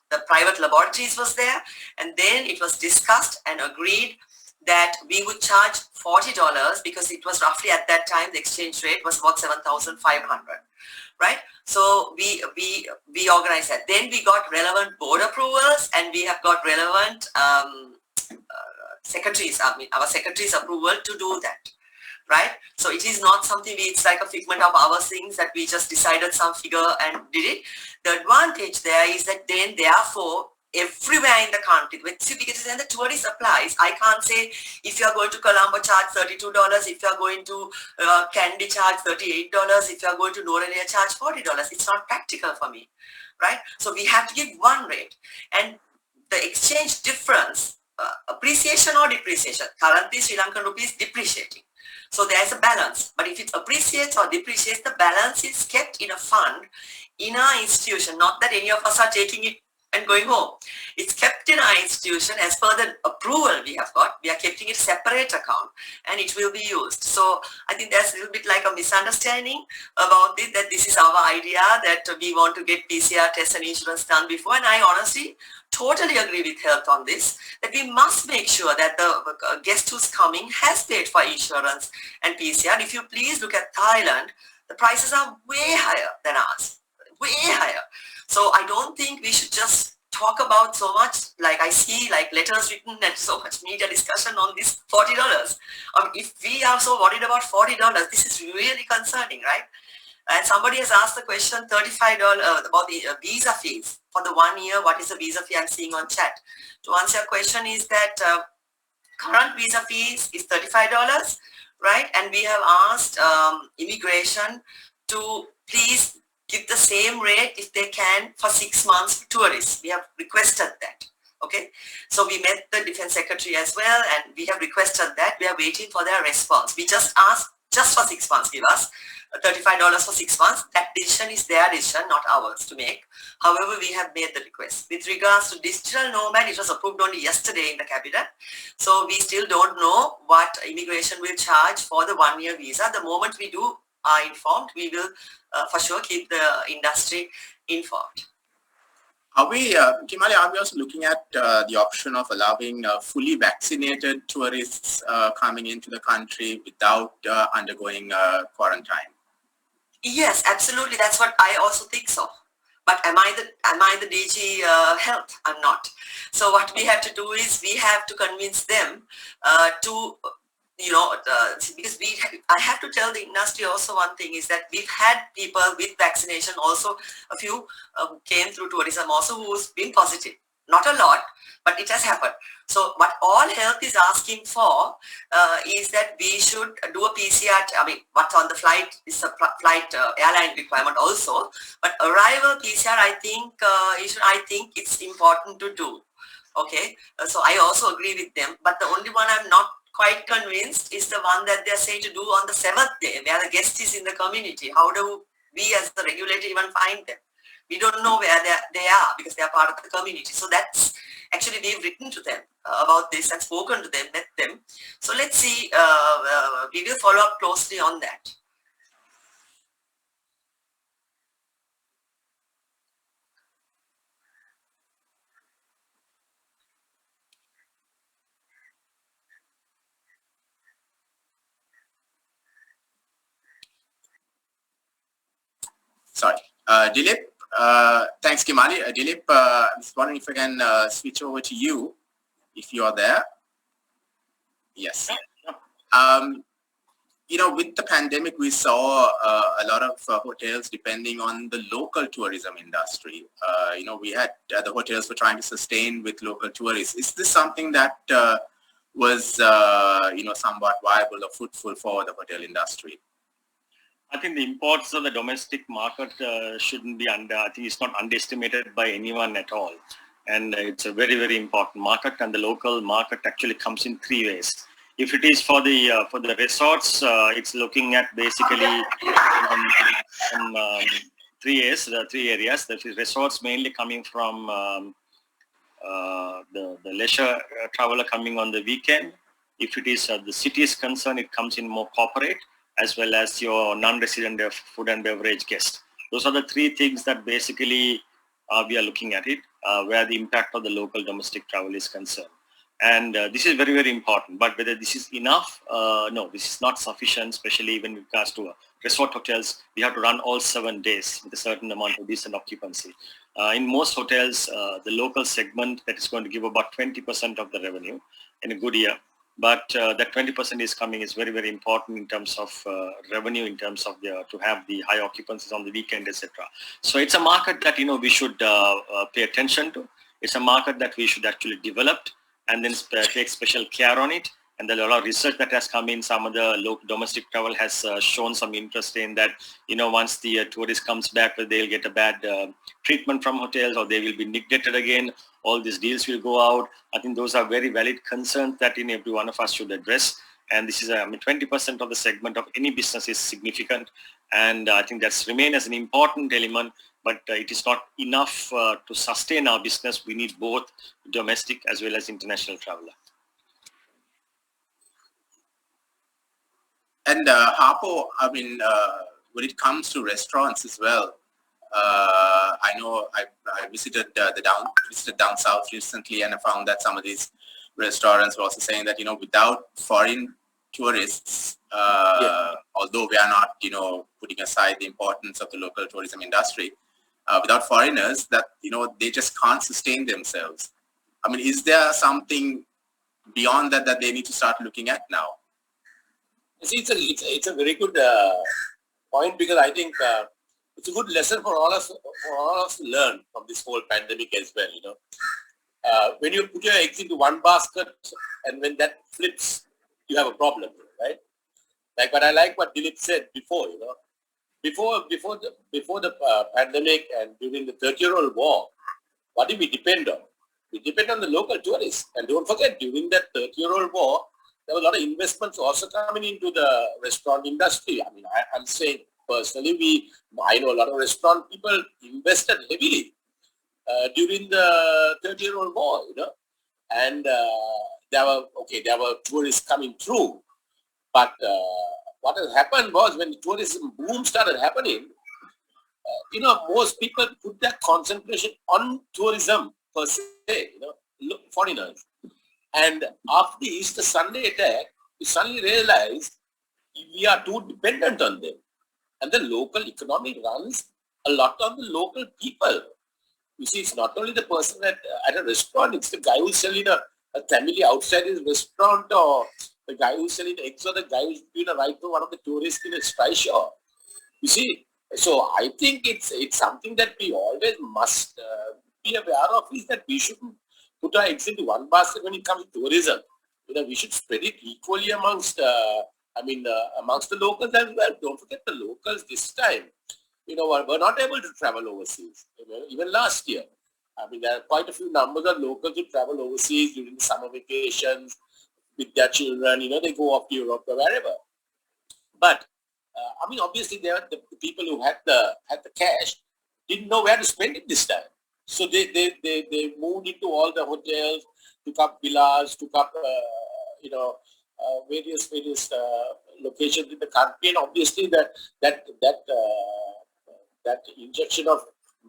the private laboratories was there, and then it was discussed and agreed that we would charge $40 because it was roughly at that time the exchange rate was about 7,500, right? So we organized that. Then we got relevant board approvals, and we have got relevant secretaries. I mean, our secretaries' approval to do that. Right? So it is not something it's like a figment of our things that we just decided some figure and did it. The advantage there is that then therefore everywhere in the country, because then the tourist applies. I can't say if you are going to Colombo charge $32, if you are going to Kandy charge $38, if you are going to Norelia charge $40. It's not practical for me, right? So we have to give one rate, and the exchange difference, appreciation or depreciation. Currently Sri Lankan rupee is depreciating. So there is a balance, but if it appreciates or depreciates, the balance is kept in a fund in our institution, not that any of us are taking it and going home. It's kept in our institution as per the approval we have got. We are keeping it separate account and it will be used. So I think that's a little bit like a misunderstanding about this, that this is our idea that we want to get PCR tests and insurance done before, and I honestly totally agree with health on this, that we must make sure that the guest who's coming has paid for insurance and PCR. If you please look at Thailand, the prices are way higher than ours, way higher. So I don't think we should just talk about so much, like I see like letters written and so much media discussion on this $40. If we are so worried about $40, this is really concerning, right? And somebody has asked the question, $35 about the visa fees for the 1 year. What is the visa fee? I'm seeing on chat. To answer your question is that current visa fees is $35, right? And we have asked immigration to please give the same rate if they can for 6 months for tourists. We have requested that. Okay, so we met the Defense Secretary as well, and we have requested that. We are waiting for their response. We just asked just for 6 months, give us $35 for 6 months. That decision is their decision, not ours to make. However, we have made the request. With regards to digital nomad, it was approved only yesterday in the cabinet. So we still don't know what immigration will charge for the 1 year visa. The moment we are informed, we will for sure keep the industry informed. Are we, Kimali, are we also looking at the option of allowing fully vaccinated tourists coming into the country without undergoing quarantine? Yes, absolutely. That's what I also think so. But am I the DG Health? I'm not. So what we have to do is we have to convince them to, because I have to tell the industry also one thing is that we've had people with vaccination also, a few came through tourism also who's been positive. Not a lot, but it has happened. So what all health is asking for is that we should do a PCR, I mean, what's on the flight is a flight airline requirement also, but arrival PCR, I think it's important to do. Okay, so I also agree with them, but the only one I'm not quite convinced is the one that they're saying to do on the 7th day, where the guest is in the community. How do we as the regulator even find them? We don't know where they are because they are part of the community. So that's actually, we've written to them about this and spoken to them, met them. So let's see, we will follow up closely on that. Sorry. Dilip, thanks, Kimali. Dilip, I was wondering if I can switch over to you, if you are there. Yes. You know, with the pandemic, we saw a lot of hotels depending on the local tourism industry. You know, we had the hotels were trying to sustain with local tourists. Is this something that was, you know, somewhat viable or fruitful for the hotel industry? I think the importance of the domestic market shouldn't be I think it's not underestimated by anyone at all. And it's a very, very important market, and the local market actually comes in three ways. If it is for the resorts, it's looking at basically three areas. The resorts mainly coming from the leisure traveler coming on the weekend. If it is the city is concerned, it comes in more corporate, as well as your non-resident food and beverage guests. Those are the three things that basically we are looking at it, where the impact of the local domestic travel is concerned. And this is very, very important. But whether this is enough, no, this is not sufficient, especially when it comes to resort hotels. We have to run all 7 days with a certain amount of decent occupancy. In most hotels, the local segment that is going to give about 20% of the revenue in a good year. But that 20% is coming is very, very important in terms of revenue, in terms of to have the high occupancies on the weekend, etc. So it's a market that, you know, we should pay attention to. It's a market that we should actually develop and then take special care on it. And there's a lot of research that has come in. Some of the local domestic travel has shown some interest in that, you know, once the tourist comes back, they'll get a bad treatment from hotels, or they will be neglected again. All these deals will go out. I think those are very valid concerns that, you know, every one of us should address. And this is, 20% of the segment of any business is significant. And I think that's remain as an important element, but it is not enough to sustain our business. We need both domestic as well as international traveler. And Harpo, I mean, when it comes to restaurants as well, I know I visited down south recently, and I found that some of these restaurants were also saying that, you know, without foreign tourists, although we are not, you know, putting aside the importance of the local tourism industry, without foreigners, that, you know, they just can't sustain themselves. I mean, is there something beyond that they need to start looking at now? See, it's a very good point, because I think it's a good lesson for all of us to learn from this whole pandemic as well. You know, when you put your eggs into one basket, and when that flips, you have a problem, right? But I like what Dilip said before. You know, before the pandemic and during the 30-year-old war, what did we depend on? We depend on the local tourists. And don't forget, during that 30-year-old war, there were a lot of investments also coming into the restaurant industry. I mean, I'm saying personally, I know a lot of restaurant people invested heavily during the 30-year-old war, you know, and there were tourists coming through. But what has happened was, when the tourism boom started happening, you know, most people put their concentration on tourism per se, you know, foreigners. And after the Easter Sunday attack, we suddenly realized we are too dependent on them. And the local economy runs a lot on the local people. You see, it's not only the person at a restaurant, it's the guy who's selling a family outside his restaurant, or the guy who's selling eggs, or the guy who's doing a ride to one of the tourists in a spy shop. You see, so I think it's something that we always must be aware of, is that we shouldn't put our eggs into one basket when it comes to tourism. You know, we should spread it equally amongst amongst the locals as well. Don't forget, the locals this time, you know, were not able to travel overseas. You know, even last year. I mean, there are quite a few numbers of locals who travel overseas during the summer vacations, with their children, they go off to Europe or wherever. But I mean, obviously, the people who had the cash didn't know where to spend it this time. So they moved into all the hotels, took up villas, took up various locations in the country, and obviously that injection of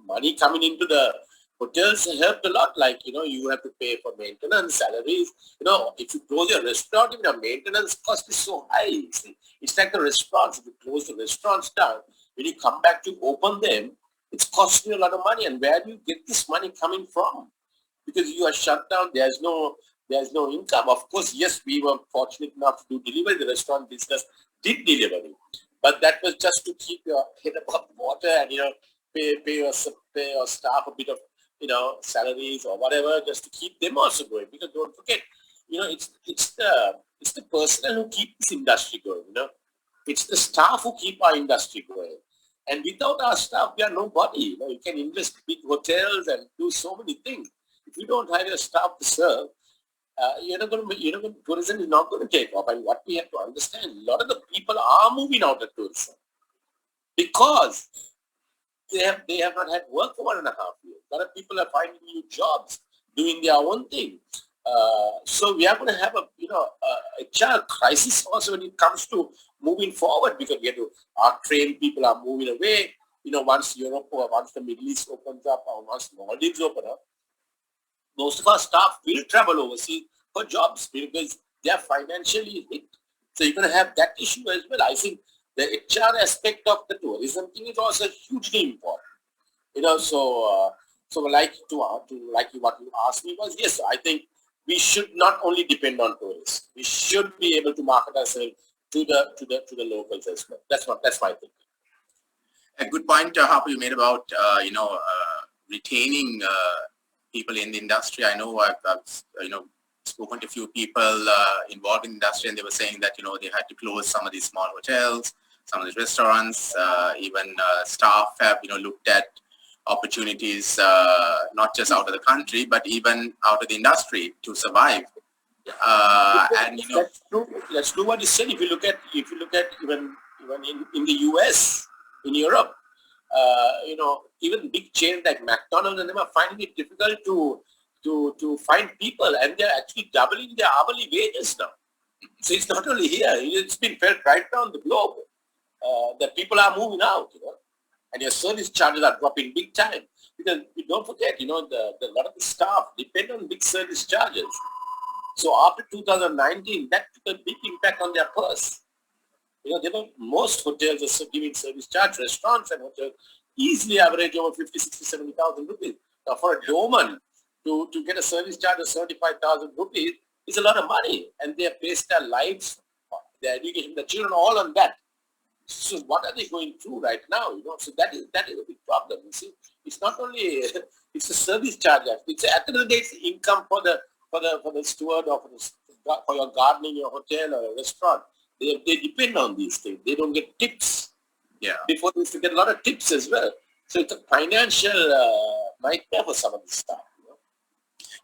money coming into the hotels helped a lot. Like, you have to pay for maintenance, salaries. If you close your restaurant, even your maintenance cost is so high. See, it's like the restaurants. If you close the restaurants down, when you come back to open them, it's costing you a lot of money. And where do you get this money coming from? Because you are shut down. There's no income. Of course, yes, we were fortunate enough to deliver. The restaurant business did delivery, but that was just to keep your head above water and pay your staff a bit of salaries or whatever, just to keep them also going. Because don't forget, it's the personnel who keep this industry going. It's the staff who keep our industry going. And without our staff, we are nobody. You can invest big hotels and do so many things. If you don't have your staff to serve, tourism is not going to take off. And what we have to understand, a lot of the people are moving out of tourism because they have not had work for 1.5 years. A lot of people are finding new jobs, doing their own thing. So we are going to have a HR crisis also when it comes to moving forward, because our trained people are moving away. Once Europe or once the Middle East opens up or once Maldives open up, most of our staff will travel overseas for jobs because they are financially hit. So you're going to have that issue as well. I think the HR aspect of the tourism thing is also hugely important. So like what you asked me was, yes, I think we should not only depend on tourists. We should be able to market ourselves to the locals as well. That's my thinking. A good point, Harper, you made about retaining people in the industry. I know I've spoken to a few people involved in the industry, and they were saying that they had to close some of these small hotels, some of these restaurants, even staff have looked at opportunities not just out of the country but even out of the industry to survive. And that's true what you said. If you look at even in the US, in Europe, even big chains like McDonald's and them are finding it difficult to find people, and they're actually doubling their hourly wages now. So it's not only here; it's been felt right down the globe that people are moving out, and your service charges are dropping big time. Because you don't forget, a lot of the staff depend on big service charges. So after 2019, that took a big impact on their purse. Most hotels are giving service charge. Restaurants and hotels easily average over 50, 60, 70,000 rupees. Now for a doorman to get a service charge of 75,000 rupees is a lot of money, and they have based their lives, their education, the children, all on that. So what are they going through right now? So that is a big problem. You see, it's not only it's a service charge. It's at the end of the day, it's income for the steward or for your gardening, your hotel or a restaurant. They depend on these things. They don't get tips. Yeah. Before they used to get a lot of tips as well. So it's a financial nightmare for some of this stuff. Yeah,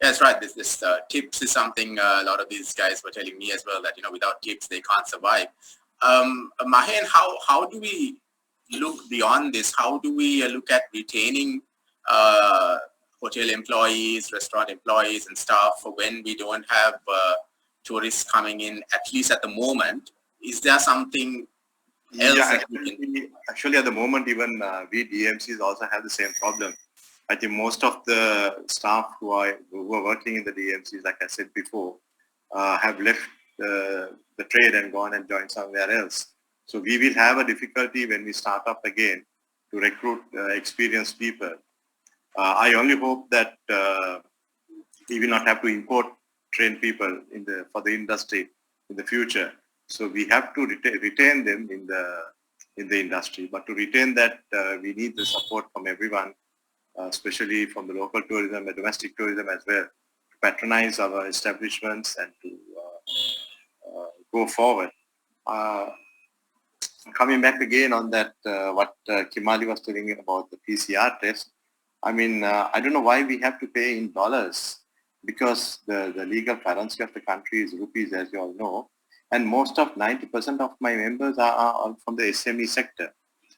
that's right. This tips is something a lot of these guys were telling me as well, that without tips they can't survive. Mahen, how do we look beyond this? How do we look at retaining hotel employees, restaurant employees and staff for when we don't have tourists coming in, at least at the moment? Is there something else? Yeah, actually at the moment, even we DMCs also have the same problem. I think most of the staff who are working in the DMCs, like I said before, have left the trade and gone and joined somewhere else. So we will have a difficulty when we start up again to recruit experienced people. I only hope that we will not have to import trained people for the industry in the future. So we have to retain them in the industry. But to retain that, we need the support from everyone, especially from the local tourism, the domestic tourism as well, to patronize our establishments and to go forward. Coming back again on that, what Kimali was telling about the PCR test. I mean, I don't know why we have to pay in dollars. because the legal currency of the country is rupees, as you all know. And most of 90% of my members are from the SME sector.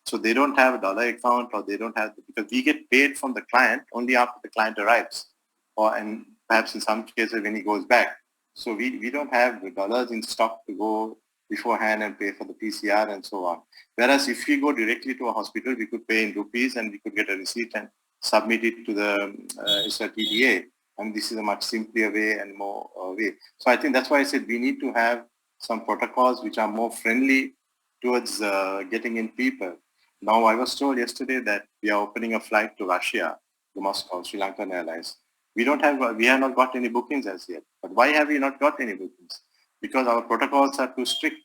So they don't have a dollar account, or they don't have, because we get paid from the client only after the client arrives, and perhaps in some cases when he goes back. So we don't have the dollars in stock to go beforehand and pay for the PCR and so on. Whereas if we go directly to a hospital, we could pay in rupees and we could get a receipt and submit it to the SRTDA. And this is a much simpler way and more way. So I think that's why I said we need to have some protocols which are more friendly towards getting in people. Now, I was told yesterday that we are opening a flight to Russia, the Moscow, Sri Lankan Airlines. We have not got any bookings as yet. But why have we not got any bookings? Because our protocols are too strict.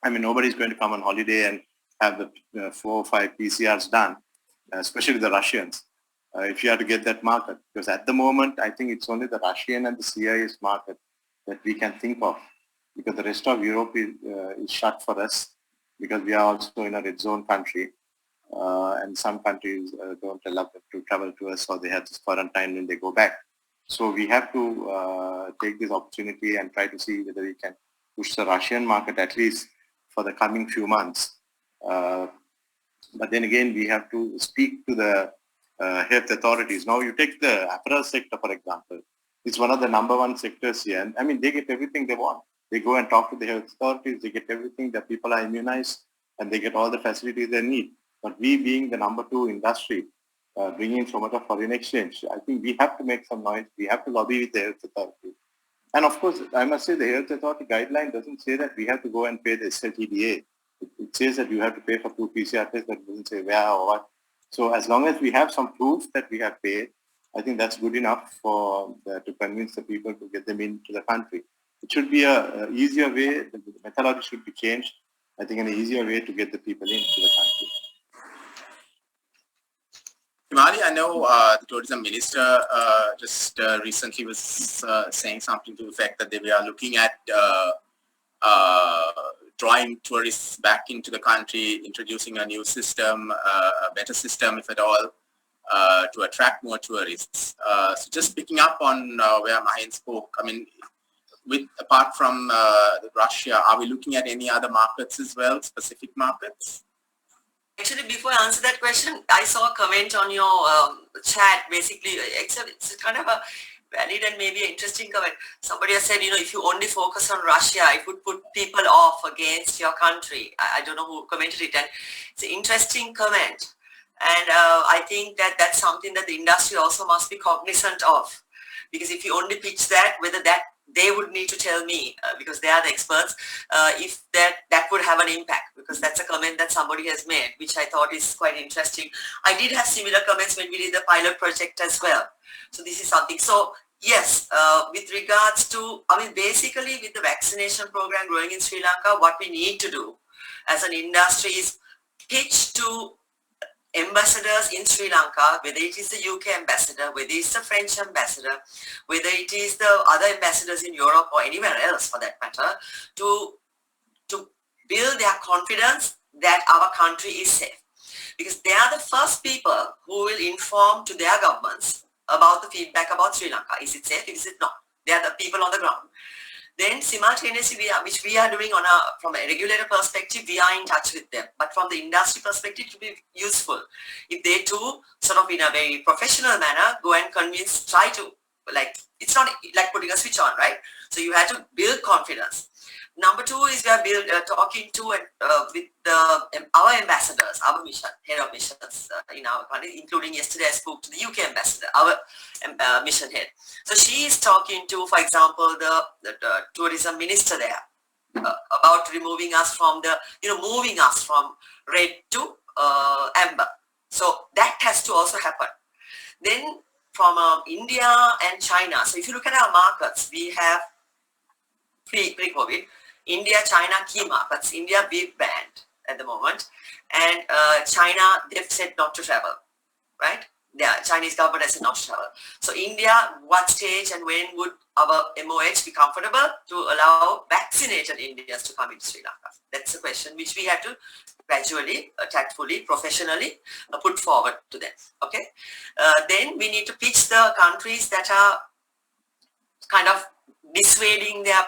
I mean, nobody's going to come on holiday and have the 4 or 5 PCRs done, especially the Russians, if you have to get that market. Because at the moment, I think it's only the Russian and the CIS market that we can think of, because the rest of Europe is shut for us, because we are also in a red zone country, and some countries don't allow them to travel to us, or they have this quarantine when they go back. So we have to take this opportunity and try to see whether we can push the Russian market at least for the coming few months. But then again, we have to speak to the health authorities. Now you take the apparel sector, for example. It's one of the #1 sectors here. And I mean, they get everything they want. They go and talk to the health authorities. They get everything, that people are immunized, and they get all the facilities they need. But we, being the #2 industry, bringing in so much of foreign exchange, I think we have to make some noise. We have to lobby with the health authority. And of course, I must say the health authority guideline doesn't say that we have to go and pay the SLTDA. It says that you have to pay for 2 PCR tests, but it doesn't say where or what. So as long as we have some proof that we have paid, I think that's good enough to convince the people to get them into the country. It should be an easier way. The methodology should be changed. I think an easier way to get the people into the country. Himali, I know the tourism minister just recently was saying something to the effect that they were looking at drawing tourists back into the country, introducing a new system, a better system, if at all, to attract more tourists. So just picking up on where Mahin spoke, I mean, apart from Russia, are we looking at any other markets as well, specific markets? Actually, before I answer that question, I saw a comment on your chat, basically, except it's kind of a valid and maybe an interesting comment. Somebody has said, if you only focus on Russia, it would put people off against your country. I don't know who commented it, and it's an interesting comment. And I think that that's something that the industry also must be cognizant of. Because if you only pitch that, whether that they would need to tell me, because they are the experts, if that would have an impact, because that's a comment that somebody has made, which I thought is quite interesting. I did have similar comments when we did the pilot project as well. So this is something. So yes, with regards to, basically with the vaccination program growing in Sri Lanka, what we need to do as an industry is pitch to ambassadors in Sri Lanka, whether it is the UK ambassador, whether it's the French ambassador, whether it is the other ambassadors in Europe or anywhere else for that matter, to build their confidence that our country is safe. Because they are the first people who will inform to their governments about the feedback about Sri Lanka. Is it safe? Is it not? They are the people on the ground. Then simultaneously, which we are doing from a regulator perspective, we are in touch with them. But from the industry perspective, it would be useful if they too, sort of in a very professional manner, go and convince, try to, it's not like putting a switch on, right? So you have to build confidence. Number 2 is we are talking to with our ambassadors, our head of missions in our country, including yesterday I spoke to the UK ambassador, our mission head. So she is talking to, for example, the tourism minister there about removing us from moving us from red to amber. So that has to also happen. Then from India and China, so if you look at our markets, we have pre-COVID, India, China, key markets. India, we've banned at the moment. And China, they've said not to travel, right? The Chinese government has said not to travel. So India, what stage and when would our MOH be comfortable to allow vaccinated Indians to come into Sri Lanka? That's the question which we have to gradually, tactfully, professionally put forward to them, okay? Then we need to pitch the countries that are kind of dissuading their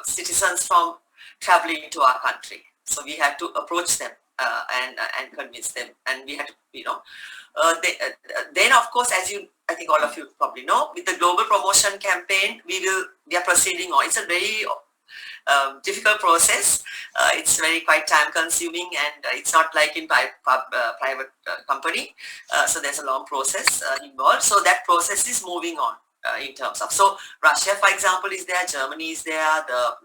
citizens from traveling to our country. So we had to approach them and convince them, and we had to, then of course, I think all of you probably know, with the global promotion campaign, we are proceeding on. It's a very difficult process. It's very quite time consuming, and it's not like in private company. So there's a long process involved. So that process is moving on in terms of, so Russia, for example, is there, Germany is there, the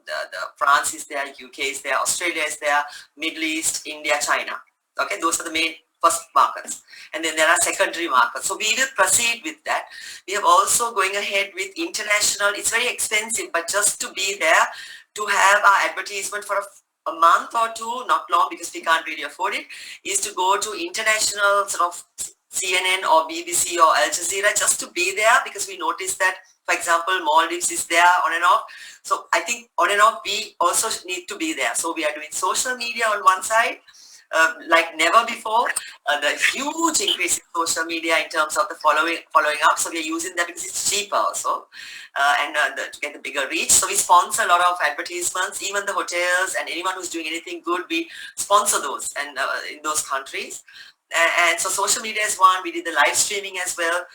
France is there, UK is there, Australia is there, Middle East, India, China. Okay, those are the main first markets, and then there are secondary markets. So we will proceed with that. We have also going ahead with international. It's very expensive, but just to be there, to have our advertisement for a month or two, not long because we can't really afford it, is to go to international sort of CNN or BBC or Al Jazeera, just to be there, because we noticed that, for example, Maldives is there on and off. So I think on and off we also need to be there. So we are doing social media on one side, like never before. The huge increase in social media in terms of the following up. So we are using that because it's cheaper also, and to get a bigger reach. So we sponsor a lot of advertisements, even the hotels and anyone who's doing anything good, we sponsor those, and in those countries. And so social media is one. We did the live streaming as well.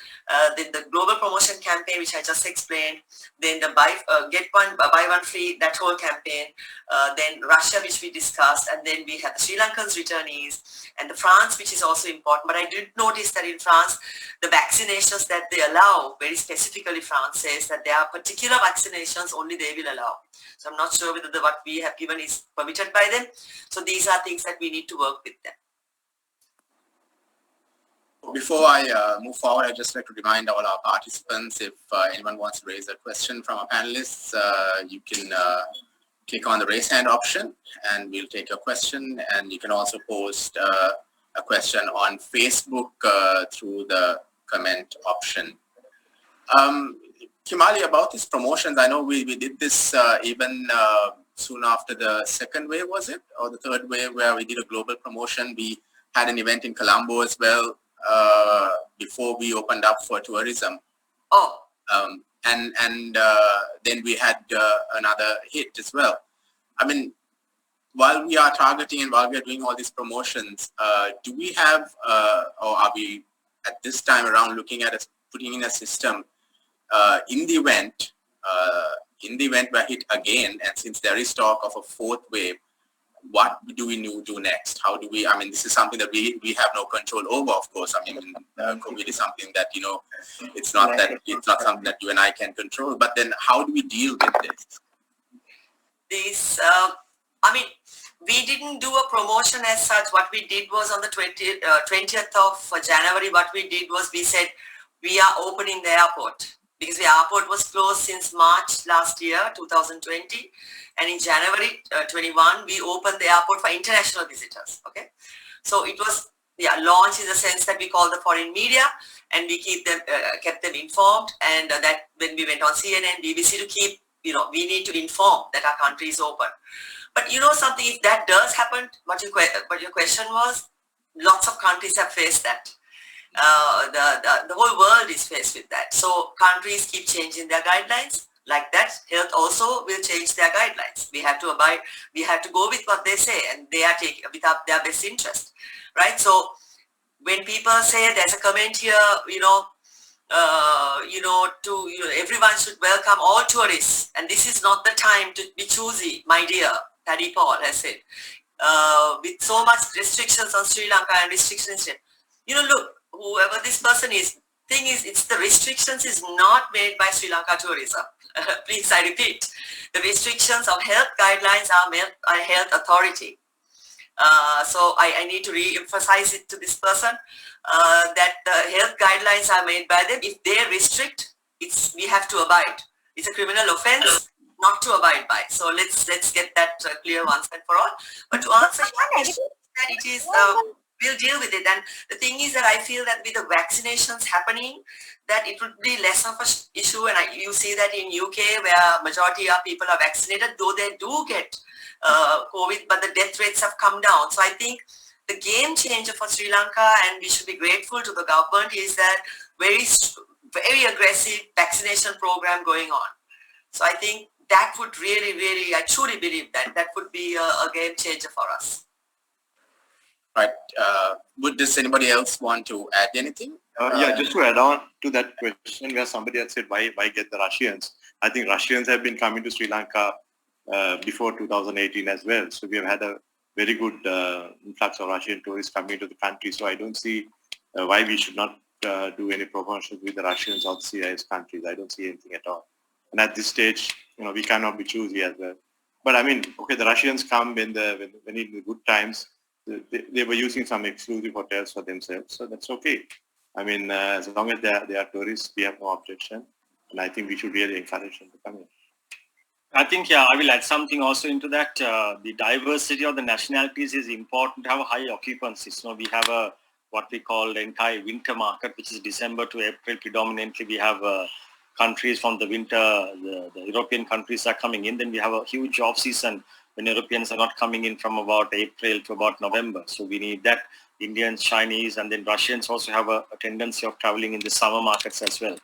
Then the global promotion campaign, which I just explained. Then the get one, buy one free, that whole campaign. Then Russia, which we discussed. And then we have the Sri Lankans returnees and the France, which is also important. But I did notice that in France, the vaccinations that they allow, very specifically France says that there are particular vaccinations only they will allow. So I'm not sure whether what we have given is permitted by them. So these are things that we need to work with them. Before I move forward, I'd just like to remind all our participants, if anyone wants to raise a question from our panelists, you can click on the raise hand option and we'll take your question. And you can also post a question on Facebook through the comment option. Kimali, about these promotions, I know we did this even soon after the second wave, was it? Or the third wave, where we did a global promotion. We had an event in Colombo as well, before we opened up for tourism. Oh. And then we had another hit as well. I mean, while we are targeting and while we are doing all these promotions, do we have, or are we at this time around looking at putting in a system in the event we're hit again, and since there is talk of a fourth wave, what do we do next? How do we, I mean, this is something that we have no control over, of course. I mean, COVID is something that, it's not something that you and I can control, but then how do we deal with this? I mean, we didn't do a promotion as such. What we did was on the 20th of January, what we did was we said, we are opening the airport, because the airport was closed since March last year, 2020. And in January 21, we opened the airport for international visitors. Okay, so it was launched in the sense that we called the foreign media and we kept them informed, and that when we went on CNN, BBC to keep, we need to inform that our country is open. But something, if that does happen, what your question was, lots of countries have faced that. The whole world is faced with that. So countries keep changing their guidelines. Like that, health also will change their guidelines. We have to abide, we have to go with what they say, and they are taking with their best interest, right? So when people say, there's a comment here, everyone should welcome all tourists, and this is not the time to be choosy, my dear. Paddy Paul has said, with so much restrictions on Sri Lanka and restrictions, look, whoever this person is, thing is, it's the restrictions is not made by Sri Lanka tourism. Please, I repeat, the restrictions of health guidelines are made by health authority. So I need to re-emphasize it to this person that the health guidelines are made by them. If they restrict, we have to abide. It's a criminal offense not to abide by. So let's get that clear once and for all. But to answer your question, that it is. We'll deal with it. And the thing is that I feel that with the vaccinations happening, that it would be less of an issue. And you see that in UK, where majority of people are vaccinated, though they do get COVID, but the death rates have come down. So I think the game changer for Sri Lanka, and we should be grateful to the government, is that very aggressive vaccination program going on. So I think that would really, I truly believe that would be a game changer for us. Right. Does anybody else want to add anything? Yeah, just to add on to that question where somebody had said, why get the Russians? I think Russians have been coming to Sri Lanka before 2018 as well. So we have had a very good influx of Russian tourists coming to the country. So I don't see why we should not do any promotions with the Russians or the CIS countries. I don't see anything at all. And at this stage, we cannot be choosy as well. But I mean, okay, the Russians come when in the good times. They were using some exclusive hotels for themselves, so that's okay. I mean, as long as they are tourists, we have no objection, and I think we should really encourage them to come in. I think, yeah, I will add something also into that. The diversity of the nationalities is important to have a high occupancy. So we have what we call the entire winter market, which is December to April predominantly. We have countries from the winter, the European countries are coming in. Then we have a huge off season when Europeans are not coming in from about April to about November. So we need that. Indians, Chinese, and then Russians also have a tendency of traveling in the summer markets as well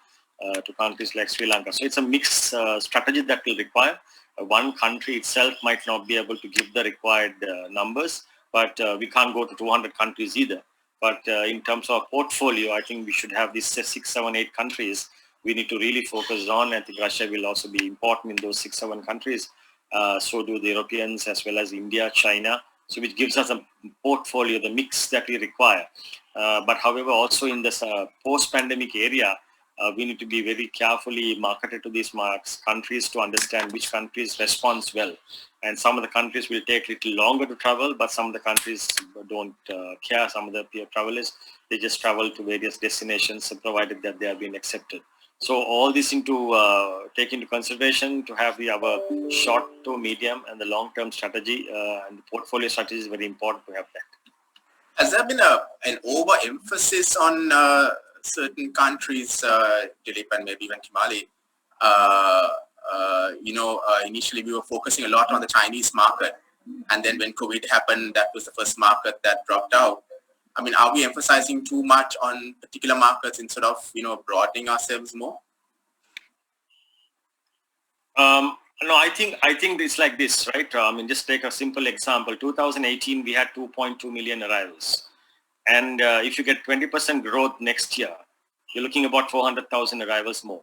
to countries like Sri Lanka. So it's a mixed strategy that will require. One country itself might not be able to give the required numbers, but we can't go to 200 countries either. But in terms of portfolio, I think we should have these 6, 7, 8 countries we need to really focus on. I think Russia will also be important in those 6, 7 countries. So do the Europeans as well as India, China. So which gives us a portfolio, the mix that we require. But however, also in this post-pandemic area, we need to be very carefully marketed to these countries to understand which countries respond well. And some of the countries will take a little longer to travel, but some of the countries don't care. Some of the travelers, they just travel to various destinations provided that they have been accepted. So all this take into consideration to have our short to medium and the long-term strategy and the portfolio strategy is very important to have that. Has there been an overemphasis on certain countries, Dilip and maybe even Kimali? Initially we were focusing a lot on the Chinese market, and then when COVID happened, that was the first market that dropped out. I mean, are we emphasizing too much on particular markets instead of, broadening ourselves more? No, I think it's like this, right? I mean, just take a simple example. 2018, we had 2.2 million arrivals. And if you get 20% growth next year, you're looking about 400,000 arrivals more.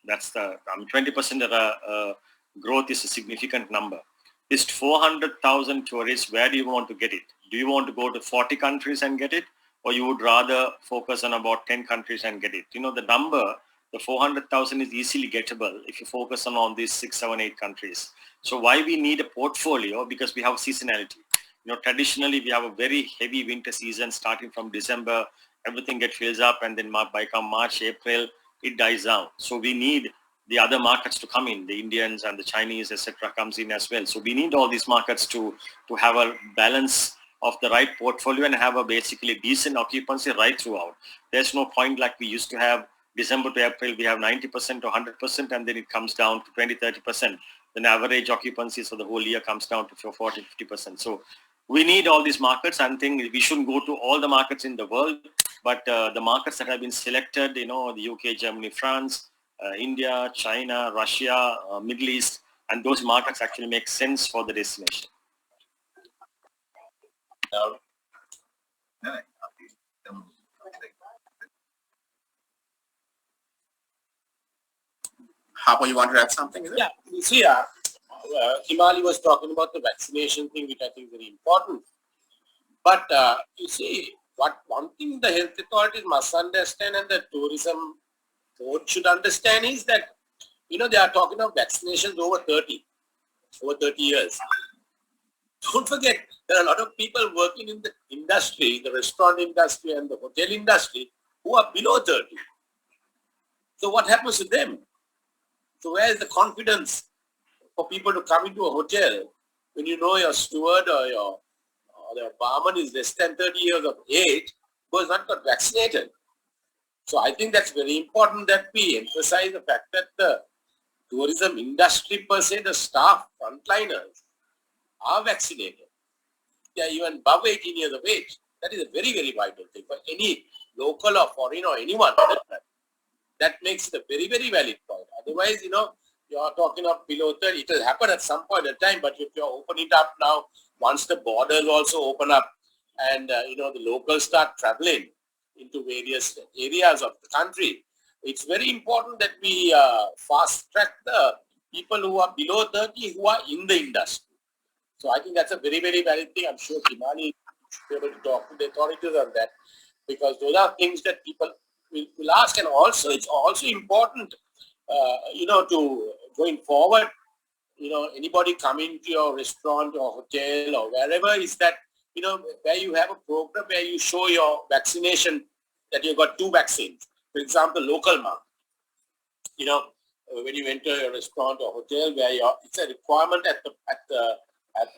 That's 20% growth is a significant number. This 400,000 tourists, where do you want to get it? Do you want to go to 40 countries and get it? Or you would rather focus on about 10 countries and get it? The number, the 400,000 is easily gettable if you focus on all these 6, 7, 8 countries. So why we need a portfolio? Because we have seasonality. Traditionally we have a very heavy winter season starting from December. Everything gets fills up, and then by come March, April, it dies down. So we need the other markets to come in, the Indians and the Chinese, etc., comes in as well. So we need all these markets to have a balance of the right portfolio and have a basically decent occupancy right throughout. There's no point like we used to have December to April, we have 90% or 100%, and then it comes down to 20, 30%. Then average occupancy for the whole year comes down to 40, 50%. So we need all these markets. I think we shouldn't go to all the markets in the world, but the markets that have been selected, the UK, Germany, France, India, China, Russia, Middle East, and those markets actually make sense for the destination. Harpo, you want to add something? Yeah, you see, Himali was talking about the vaccination thing, which I think is very important. But you see, one thing the health authorities must understand and the tourism board should understand is that, they are talking of vaccinations over 30 years. Don't forget, there are a lot of people working in the industry, the restaurant industry and the hotel industry, who are below 30. So what happens to them? So where is the confidence for people to come into a hotel when your steward or the barman is less than 30 years of age who has not got vaccinated? So I think that's very important that we emphasize the fact that the tourism industry per se, the staff, frontliners, are vaccinated. They are even above 18 years of age. That is a very, very vital thing for any local or foreign or anyone. That makes it a very, very valid point. Otherwise, you're talking of below 30. It will happen at some point in time, but if you're opening it up now, once the borders also open up and, the locals start traveling into various areas of the country, it's very important that we fast track the people who are below 30 who are in the industry. So I think that's a very, very valid thing. I'm sure Kimali should be able to talk to the authorities on that, because those are things that people will ask. And also, it's also important, to going forward, anybody coming to your restaurant or hotel or wherever is that, where you have a program where you show your vaccination, that you've got 2 vaccines. For example, local mark. When you enter a restaurant or hotel where it's a requirement at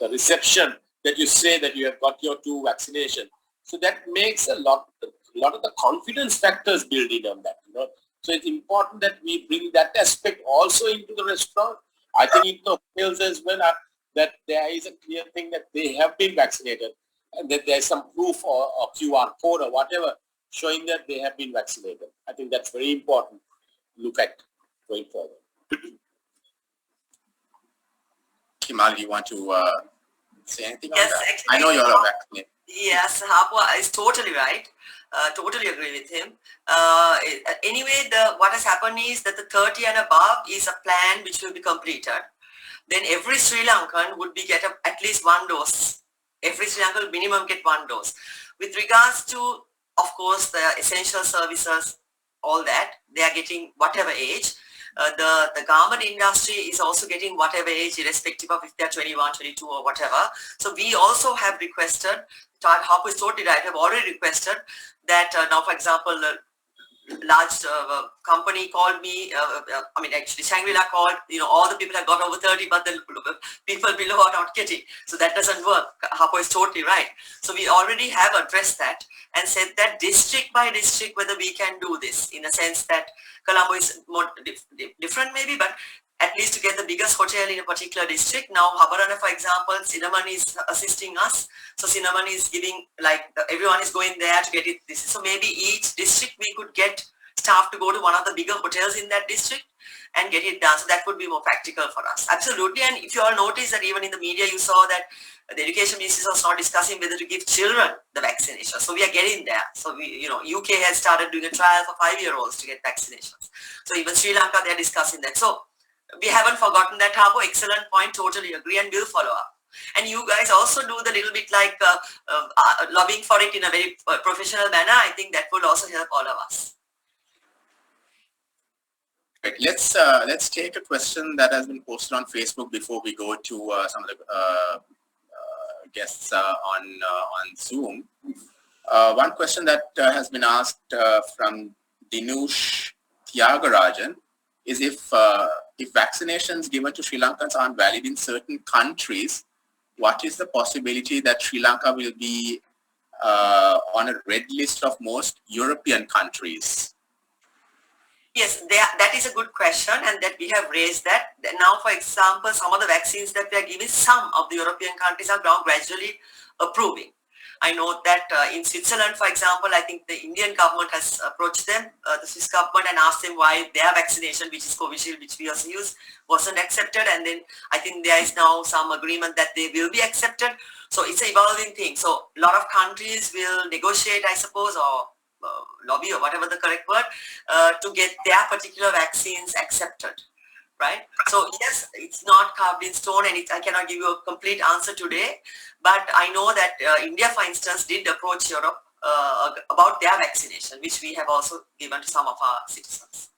the reception that you say that you have got your 2 vaccination. So that makes a lot of the confidence factors build in on that. So it's important that we bring that aspect also into the restaurant. I think in the hotels as well, that there is a clear thing that they have been vaccinated, and that there's some proof or QR code or whatever showing that they have been vaccinated. I think that's very important to look at going forward. Kimal, you want to say anything on Yes, that? actually, I know you're a vaccinated. Yes, Hapwa is totally right. Totally agree with him. Anyway, what has happened is that the 30 and above is a plan which will be completed. Then every Sri Lankan would be get at least 1 dose. Every Sri Lankan will minimum get 1 dose. With regards to, of course, the essential services, all that, they are getting whatever age. The garment industry is also getting whatever age, irrespective of if they're 21, 22 or whatever. So we also have requested, Harpo is totally right, have already requested that now, for example, large company called me, actually Shangri-La called, all the people have got over 30, but the people below are not getting. So that doesn't work. Harpo is totally right. So we already have addressed that and said that district by district, whether we can do this, in a sense that Colombo is more different maybe, but at least to get the biggest hotel in a particular district. Now, Habarana, for example, Cinnamon is assisting us. So Cinnamon is giving, everyone is going there to get it. So maybe each district we could get staff to go to one of the bigger hotels in that district and get it done. So that would be more practical for us. Absolutely. And if you all notice that even in the media, you saw that the education ministry was not discussing whether to give children the vaccination. So we are getting there. So we, UK has started doing a trial for 5-year-olds to get vaccinations. So even Sri Lanka, they are discussing that. So we haven't forgotten that, Harpo. Excellent point. Totally agree, and we'll follow up. And you guys also do the little bit lobbying for it in a very professional manner. I think that will also help all of us. Right. Let's take a question that has been posted on Facebook before we go to some of the guests on Zoom. One question that has been asked from Dinush Tyagarajan is if vaccinations given to Sri Lankans aren't valid in certain countries, what is the possibility that Sri Lanka will be on a red list of most European countries? Yes, that is a good question, and that we have raised that. Now, for example, some of the vaccines that we are giving, some of the European countries are now gradually approving. I know that in Switzerland, for example, I think the Indian government has approached them, the Swiss government, and asked them why their vaccination, which is Covishield, which we also use, wasn't accepted. And then I think there is now some agreement that they will be accepted. So it's an evolving thing. So a lot of countries will negotiate, I suppose, or lobby, or whatever the correct word, to get their particular vaccines accepted. Right? So yes, it's not carved in stone, and I cannot give you a complete answer today, but I know that India, for instance, did approach Europe about their vaccination, which we have also given to some of our citizens.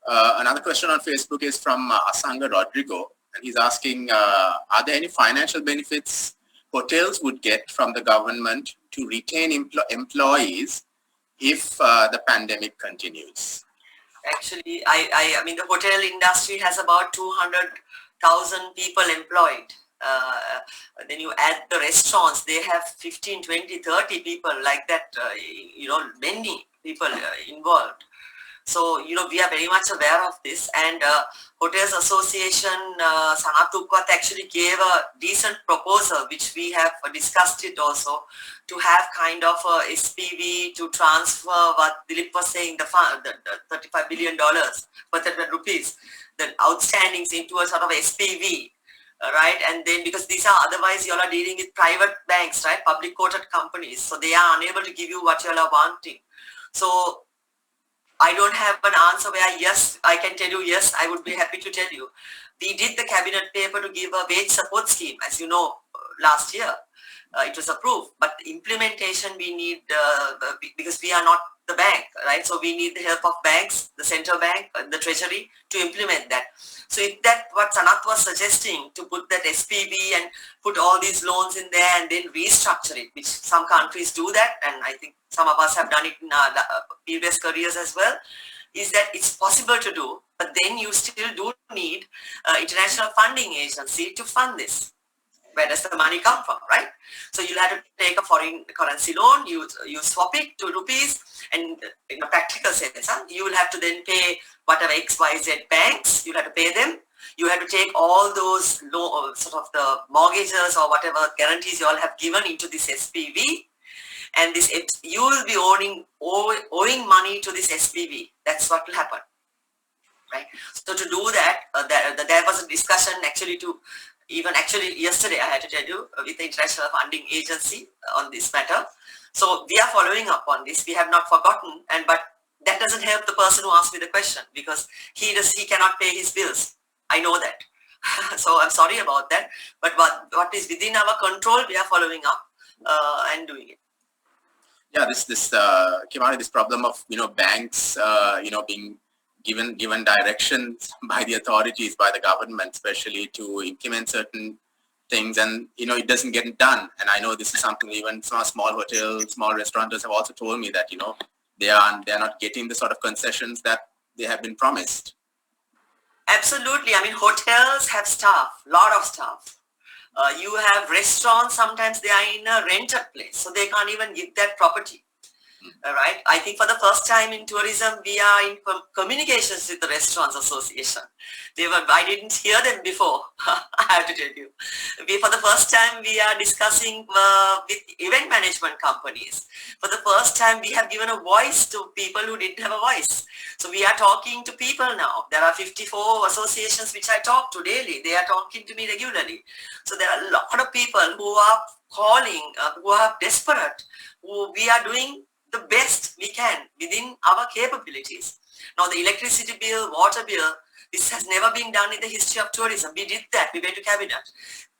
Another question on Facebook is from Asanga Rodrigo, and he's asking, are there any financial benefits hotels would get from the government to retain employees if the pandemic continues? Actually, I mean, the hotel industry has about 200,000 people employed. Then you add the restaurants, they have 15, 20, 30 people like that, many people involved. So, we are very much aware of this, and Hotels Association, Sanatukwat actually gave a decent proposal, which we have discussed it also, to have kind of a SPV to transfer what Dilip was saying, the $35 billion, but that rupees, the outstandings into a sort of SPV, right? And then because these are otherwise you all are dealing with private banks, right? Public quoted companies. So they are unable to give you what you all are wanting. So I don't have an answer where yes, I can tell you yes, I would be happy to tell you. We did the cabinet paper to give a wage support scheme, as you know, last year. It was approved, but the implementation we need, because we are not the bank, right? So we need the help of banks, the central bank, the treasury to implement that. So if that what Sanath was suggesting, to put that SPV and put all these loans in there and then restructure it, which some countries do that, and I think some of us have done it in our previous careers as well, is that it's possible to do, but then you still do need international funding agency to fund this. Where does the money come from, right? So you'll have to take a foreign currency loan, you swap it to rupees, and in a practical sense, you will have to then pay whatever XYZ banks, you'll have to pay them. You have to take all those sort of the mortgages or whatever guarantees you all have given into this SPV, and this you will be owing money to this SPV. That's what will happen, right? So to do that, there was a discussion actually actually yesterday I had to tell you with the International Funding Agency on this matter. So we are following up on this. We have not forgotten, but that doesn't help the person who asked me the question, because he cannot pay his bills. I know that. So I'm sorry about that. But what is within our control, we are following up and doing it. Yeah, this came out of this problem of banks being given directions by the authorities, by the government, especially to implement certain things, and it doesn't get done. And I know this is something even some small hotels, small restaurateurs have also told me that they are not getting the sort of concessions that they have been promised. Absolutely. I mean, hotels have staff, lot of staff. You have restaurants, sometimes they are in a rented place, so they can't even give that property. Right. I think for the first time in tourism, we are in communications with the Restaurants Association. I didn't hear them before. I have to tell you. For the first time, we are discussing with event management companies. For the first time, we have given a voice to people who didn't have a voice. So we are talking to people now. There are 54 associations which I talk to daily. They are talking to me regularly. So there are a lot of people who are calling, who are desperate, we are doing the best we can within our capabilities. Now the electricity bill, water bill, this has never been done in the history of tourism. We did that, we went to cabinet.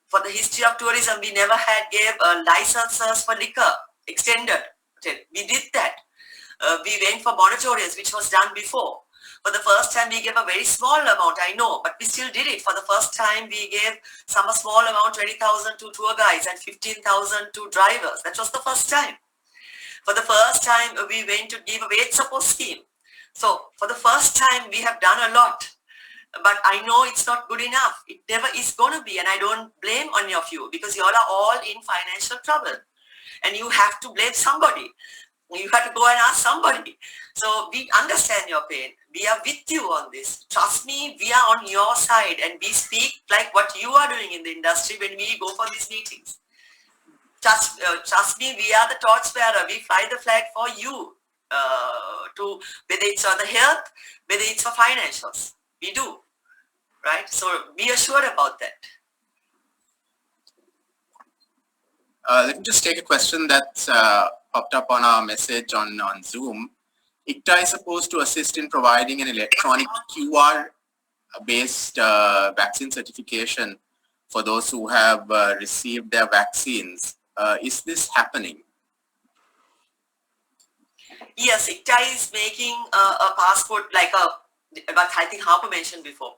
For the history of tourism, we never gave licenses for liquor extended. We did that. We went for moratoriums, which was done before. For the first time, we gave a very small amount, I know, but we still did it. For the first time, we gave some small amount, 20,000 to tour guides and 15,000 to drivers. That was the first time. For the first time, we went to give a wage support scheme. So for the first time, we have done a lot. But I know it's not good enough. It never is going to be. And I don't blame any of you, because you all are all in financial trouble. And you have to blame somebody. You have to go and ask somebody. So we understand your pain. We are with you on this. Trust me, we are on your side, and we speak like what you are doing in the industry when we go for these meetings. Trust me, we are the torchbearer. We fly the flag for you, to whether it's for the health, whether it's for financials. We do, right? So be assured about that. Let me just take a question that popped up on our message on Zoom. ICTA is supposed to assist in providing an electronic QR-based vaccine certification for those who have received their vaccines. Is this happening? Yes, ICTA is making a passport like but I think Harper mentioned before.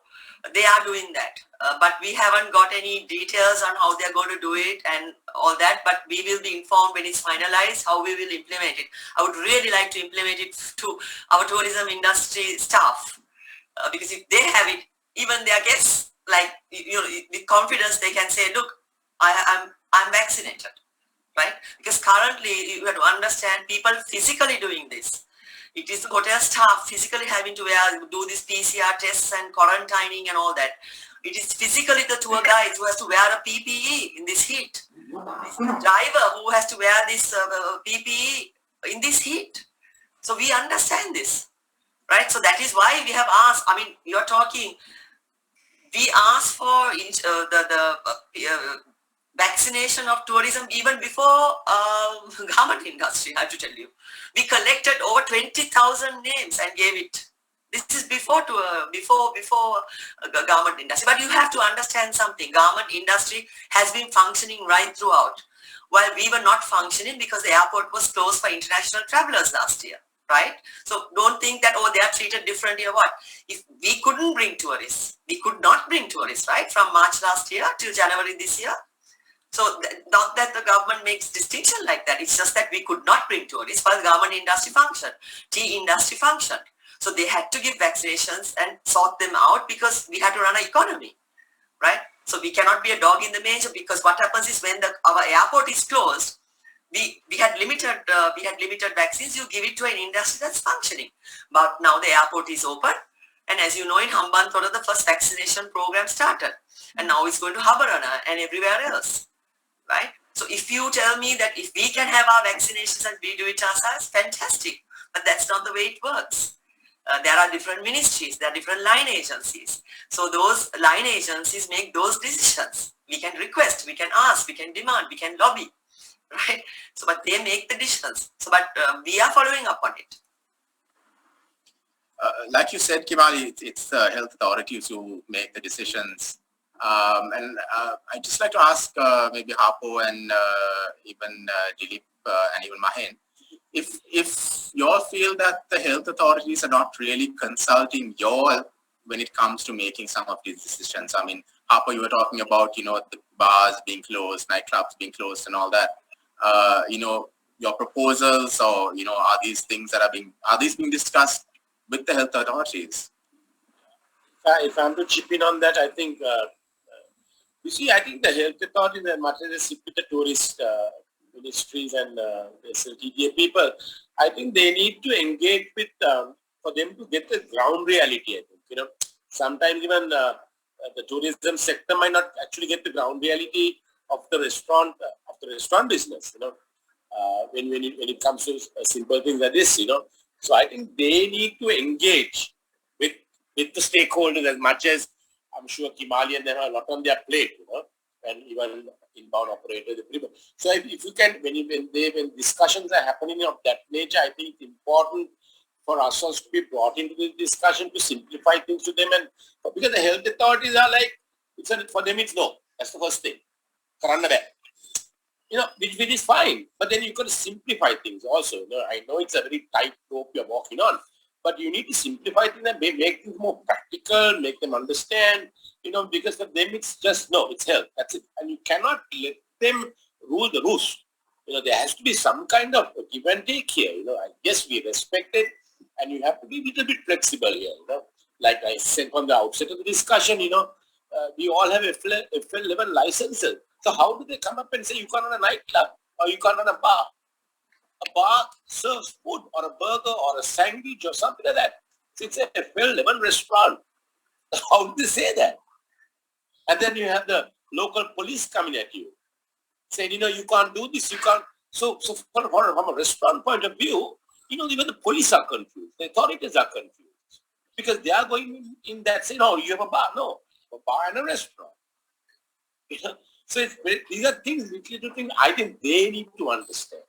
They are doing that, but we haven't got any details on how they're going to do it and all that, but we will be informed when it's finalized how we will implement it. I would really like to implement it to our tourism industry staff, because if they have it, even their guests, like, with confidence they can say, look, I'm vaccinated, right? Because currently you have to understand people physically doing this. It is the hotel staff physically having to do this PCR tests and quarantining and all that. It is physically the tour guides who has to wear a PPE in this heat. This driver who has to wear this PPE in this heat. So we understand this, right? So that is why we have asked, I mean, you're talking we asked for vaccination of tourism even before garment industry, I have to tell you. We collected over 20,000 names and gave it. This is before garment industry. But you have to understand something. Garment industry has been functioning right throughout, while we were not functioning because the airport was closed for international travelers last year, right? So don't think that, oh, they are treated differently or what. If we couldn't bring tourists, we could not bring tourists, right? From March last year till January this year. So not that the government makes distinction like that. It's just that we could not bring tourists, but the garment industry functioned, tea industry functioned. So they had to give vaccinations and sort them out because we had to run an economy, right? So we cannot be a dog in the manger, because what happens is when our airport is closed, we had limited vaccines. You give it to an industry that's functioning. But now the airport is open, and as you know, in Hambantota the first vaccination program started, and now it's going to Habarana and everywhere else, right? So if you tell me that if we can have our vaccinations and we do it ourselves, fantastic. But that's not the way it works. There are different ministries, there are different line agencies. So those line agencies make those decisions. We can request, we can ask, we can demand, we can lobby, right? So, but they make the decisions. So, but we are following up on it. Like you said, Kimali, it's the health authorities who make the decisions. And I'd just like to ask maybe Harpo and even Dilip and even Mahen, if you all feel that the health authorities are not really consulting you all when it comes to making some of these decisions. I mean, Harpo, you were talking about, the bars being closed, nightclubs being closed and all that. Your proposals or, are these things that are these being discussed with the health authorities? If I'm to chip in on that, I think, you see, I think the health authorities, as much as they sit with the tourist ministries and the SLTDA people, I think they need to engage with, for them to get the ground reality, I think. Sometimes even the tourism sector might not actually get the ground reality of the restaurant business, when it comes to simple things like this, So I think they need to engage with the stakeholders as much as I'm sure Kimali and them have a lot on their plate, and even inbound operators. So if you can, when discussions are happening of that nature, I think it's important for us also to be brought into the discussion to simplify things to them, and because the health authorities are like, for them it's no. That's the first thing. Which is fine, but then you've got to simplify things also. I know it's a very tight rope you're walking on, but you need to simplify things and make things more practical, make them understand, because for them it's just, no, it's health, that's it. And you cannot let them rule the roost. There has to be some kind of give and take here. I guess we respect it, and you have to be a little bit flexible here. Like I said from the outset of the discussion, we all have FL11 licenses. So how do they come up and say you can't run a nightclub or you can't run a bar? A bar serves food or a burger or a sandwich or something like that. So it's a FL11 restaurant. How do they say that? And then you have the local police coming at you, saying, you can't do this, you can't. So from a restaurant point of view, even the police are confused. The authorities are confused. Because they are going in that saying, no, you have a bar. No, a bar and a restaurant. So these are things, little things I think they need to understand.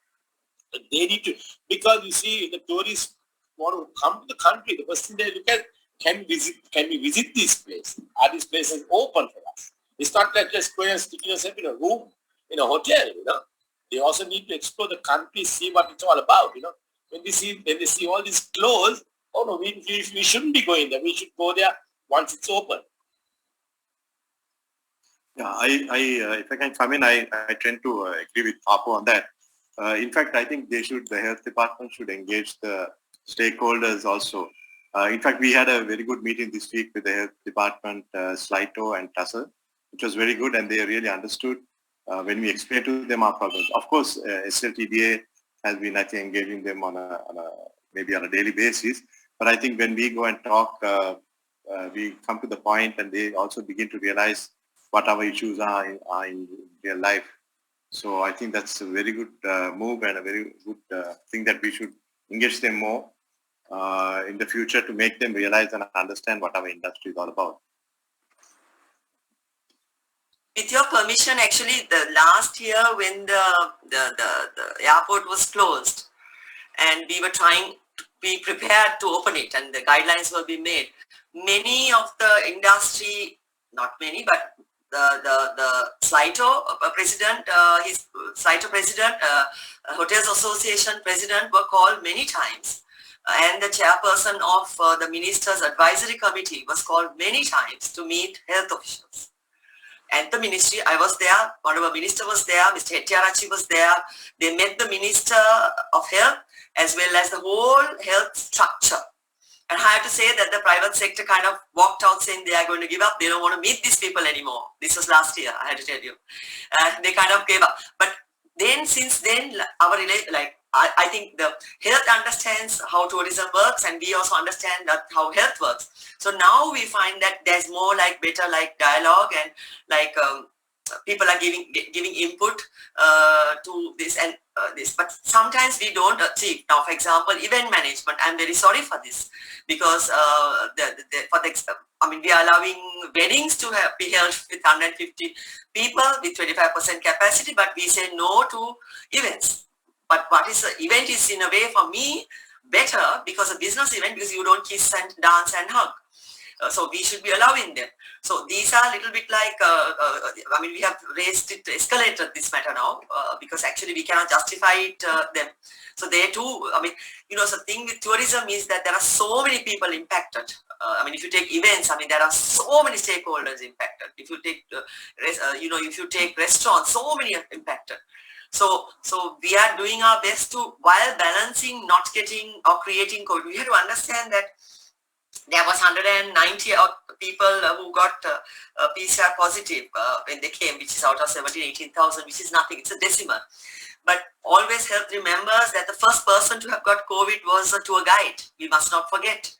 They need to, because you see, the tourists want to come to the country. The first thing they look at, can we visit these places? Are these places open for us? It's not like just going and sticking yourself in a room in a hotel. They also need to explore the country, see what it's all about. When they see all these clothes, oh no, we shouldn't be going there. We should go there once it's open. Yeah, if I can come in, I tend to agree with Harpo on that. In fact, I think the health department should engage the stakeholders also. In fact, we had a very good meeting this week with the health department, Slito and Tussle, which was very good, and they really understood when we explained to them our problems. Of course, SLTDA has been, I think, engaging them maybe on a daily basis. But I think when we go and talk, we come to the point, and they also begin to realize what our issues are in real life. So I think that's a very good move and a very good thing that we should engage them more in the future to make them realize and understand what our industry is all about. with your permission, actually, the last year when the airport was closed and we were trying to be prepared to open it and the guidelines will be made, many of the industry, not many, but the SLITO president, his SLITO president, Hotels Association president were called many times, and the chairperson of the minister's advisory committee was called many times to meet health officials. At the ministry, I was there, Honorable Minister was there, Mr. Hettiarachchi was there. They met the Minister of Health as well as the whole health structure. And I have to say that the private sector kind of walked out saying they are going to give up. They don't want to meet these people anymore. This was last year, I had to tell you. They kind of gave up. But then, since then, I think the health understands how tourism works, and we also understand that how health works. So now we find that there's more like better like dialogue and like people are giving input to this and this. But sometimes we don't achieve. Now, for example, event management, I'm very sorry for this because we are allowing weddings to be held with 150 people with 25% capacity, but we say no to events. But what is an event is in a way for me better because a business event, because you don't kiss and dance and hug. So we should be allowing them. So these are a little bit like, we have raised it, escalated this matter now because actually we cannot justify it them. So they too, the thing with tourism is that there are so many people impacted. If you take events, there are so many stakeholders impacted. If you take, if you take restaurants, so many are impacted. So we are doing our best to, while balancing not getting or creating COVID, we have to understand that there was 190 people who got PCR positive when they came, which is out of 18,000, which is nothing. It's a decimal. But always health remembers that the first person to have got COVID was a tour guide. We must not forget.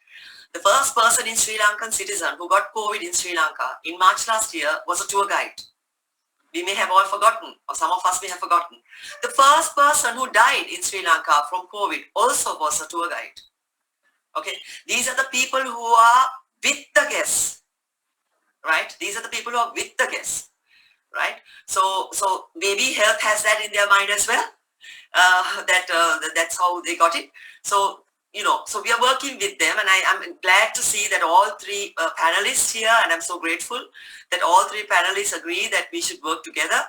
The first person in Sri Lankan citizen who got COVID in Sri Lanka in March last year was a tour guide. We may have all forgotten, or some of us may have forgotten. The first person who died in Sri Lanka from COVID also was a tour guide. Okay, these are the people who are with the guests, right? These are the people who are with the guests, right? So maybe health has that in their mind as well. That's how they got it. So so we are working with them, and I'm glad to see that all three panelists here, and I'm so grateful that all three panelists agree that we should work together.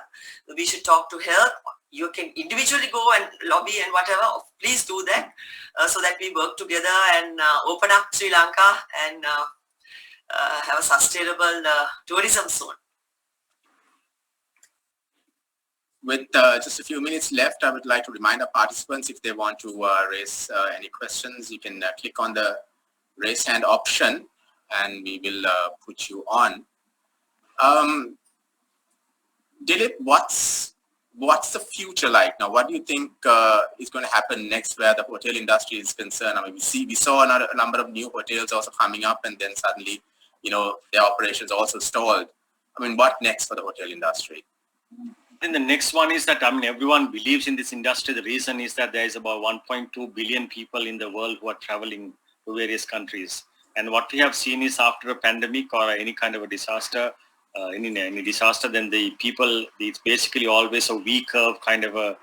We should talk to health. You can individually go and lobby and whatever. Please do that so that we work together and open up Sri Lanka and have a sustainable tourism soon. With just a few minutes left, I would like to remind our participants, if they want to raise any questions, you can click on the raise hand option and we will put you on. Dilip, what's the future like now? What do you think is going to happen next where the hotel industry is concerned? We saw a number of new hotels also coming up, and then suddenly, their operations also stalled. What next for the hotel industry? And the next one is that, everyone believes in this industry. The reason is that there is about 1.2 billion people in the world who are traveling to various countries. And what we have seen is after a pandemic or any kind of a disaster, any disaster, then the people, it's basically always a V-curve kind of a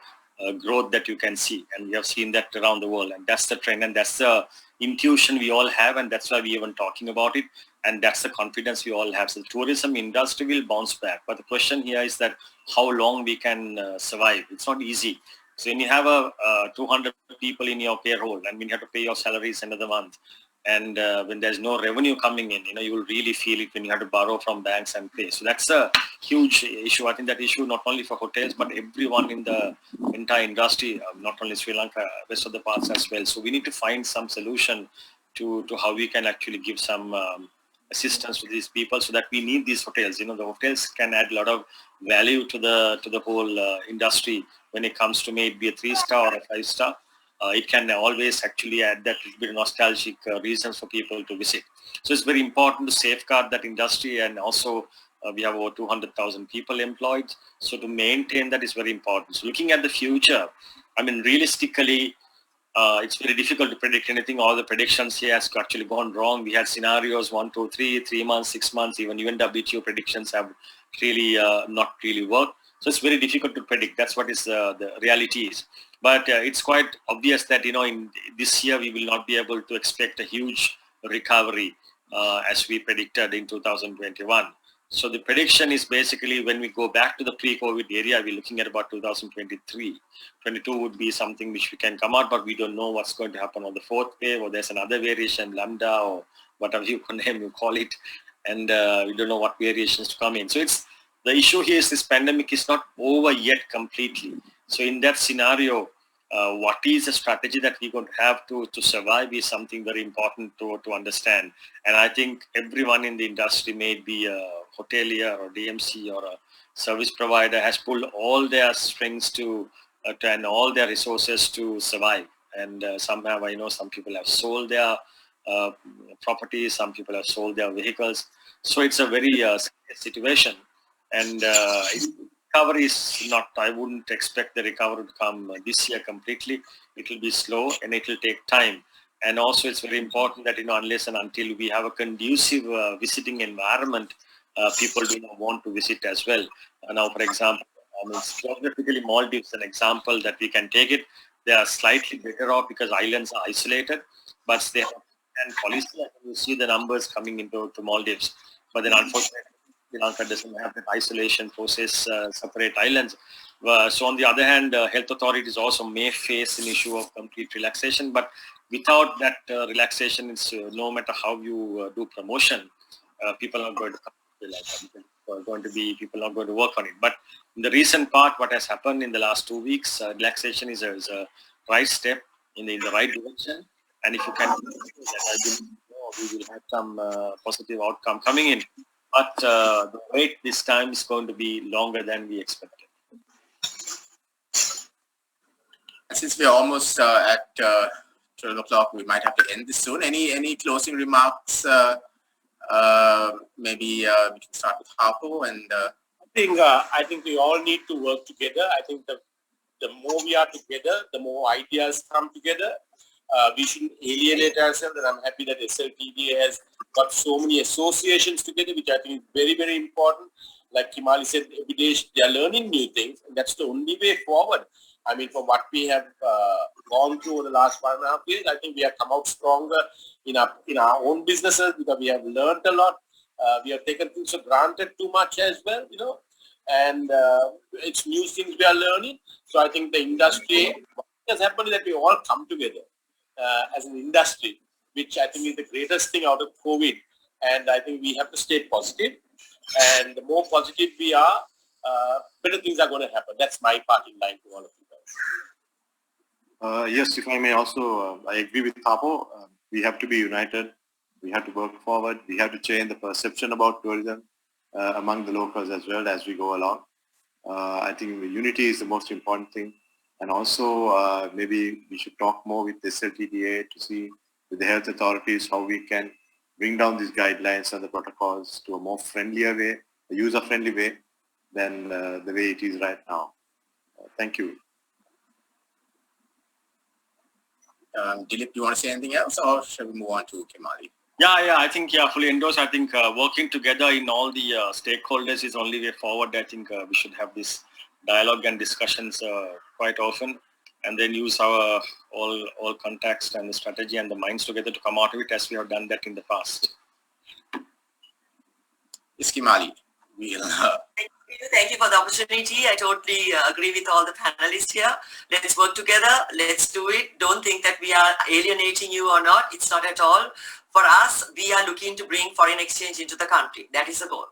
growth that you can see. And we have seen that around the world. And that's the trend, and that's the intuition we all have, and that's why we even talking about it. And that's the confidence we all have. So the tourism industry will bounce back. But the question here is that how long we can survive. It's not easy. So when you have 200 people in your payroll, and when you have to pay your salaries end of the month, and when there's no revenue coming in, you will really feel it when you have to borrow from banks and pay. So that's a huge issue. I think that issue not only for hotels, but everyone in the entire industry, not only Sri Lanka, rest of the parts as well. So we need to find some solution to how we can actually give some assistance to these people, so that we need these hotels. The hotels can add a lot of value to the whole industry when it comes to maybe a 3-star or a 5-star. It can always actually add that little bit of nostalgic reasons for people to visit. So it's very important to safeguard that industry, and also we have over 200,000 people employed. So to maintain that is very important. So looking at the future, realistically, it's very difficult to predict anything. All the predictions here has actually gone wrong. We had scenarios 1, 2, 3 months, 6 months, even WTO predictions have really not really work. So it's very difficult to predict. That's what is the reality is. But it's quite obvious that, in this year we will not be able to expect a huge recovery as we predicted in 2021. So the prediction is basically when we go back to the pre-COVID area, we're looking at about 2023. 22 would be something which we can come out, but we don't know what's going to happen on the fourth wave, or there's another variation, lambda, or whatever you call it. And we don't know what variations to come in. So the issue here is this pandemic is not over yet completely. So in that scenario, what is the strategy that we're going to have to survive is something very important to understand. And I think everyone in the industry, may be a hotelier or DMC or a service provider, has pulled all their strings and all their resources to survive. And some people have sold their properties, some people have sold their vehicles. So it's a very serious situation. And recovery is not, I wouldn't expect the recovery to come this year completely. It will be slow and it will take time. And also it's very important that, unless and until we have a conducive visiting environment, people do not want to visit as well. Now, for example, geographically, Maldives is an example that we can take it. They are slightly better off because islands are isolated, but they have and policy. You see the numbers coming into Maldives. But then unfortunately, Sri Lanka doesn't have that isolation process, separate islands. So on the other hand, health authorities also may face an issue of complete relaxation. But without that relaxation, it's no matter how you do promotion, people are going to come to people are going to work on it. But in the recent part, what has happened in the last 2 weeks, relaxation is a right step in the right direction. And if you can, we will have some positive outcome coming in. But the wait this time is going to be longer than we expected. Since we're almost at 12 o'clock, we might have to end this soon. Any closing remarks? Maybe we can start with Harpo. And I think we all need to work together. I think the more we are together, the more ideas come together. We shouldn't alienate ourselves, and I'm happy that SLTDA has got so many associations together, which I think is very, very important. Like Kimali said, every day they are learning new things, and that's the only way forward. I mean, from what we have gone through over the last 1.5 years, I think we have come out stronger in our own businesses because we have learned a lot. We have taken things for granted too much as well, and it's new things we are learning. So I think the industry, what has happened is that we all come together as an industry, which I think is the greatest thing out of COVID. And I think we have to stay positive. And the more positive we are, better things are going to happen. That's my parting line to all of you guys. Yes, if I may also, I agree with Harpo. We have to be united. We have to work forward. We have to change the perception about tourism among the locals as well as we go along. I think the unity is the most important thing. And also, maybe we should talk more with the SLTDA to see with the health authorities how we can bring down these guidelines and the protocols to a more friendlier way, a user-friendly way than the way it is right now. Thank you. Dilip, do you want to say anything else, or shall we move on to Kimali? Yeah, I think, fully endorse. I think working together in all the stakeholders is only way forward. I think we should have this dialogue and discussions quite often, and then use our all context and the strategy and the minds together to come out of it as we have done that in the past. Kimali, Thank you for the opportunity. I totally agree with all the panelists here. Let's work together. Let's do it. Don't think that we are alienating you or not. It's not at all. For us, we are looking to bring foreign exchange into the country. That is the goal.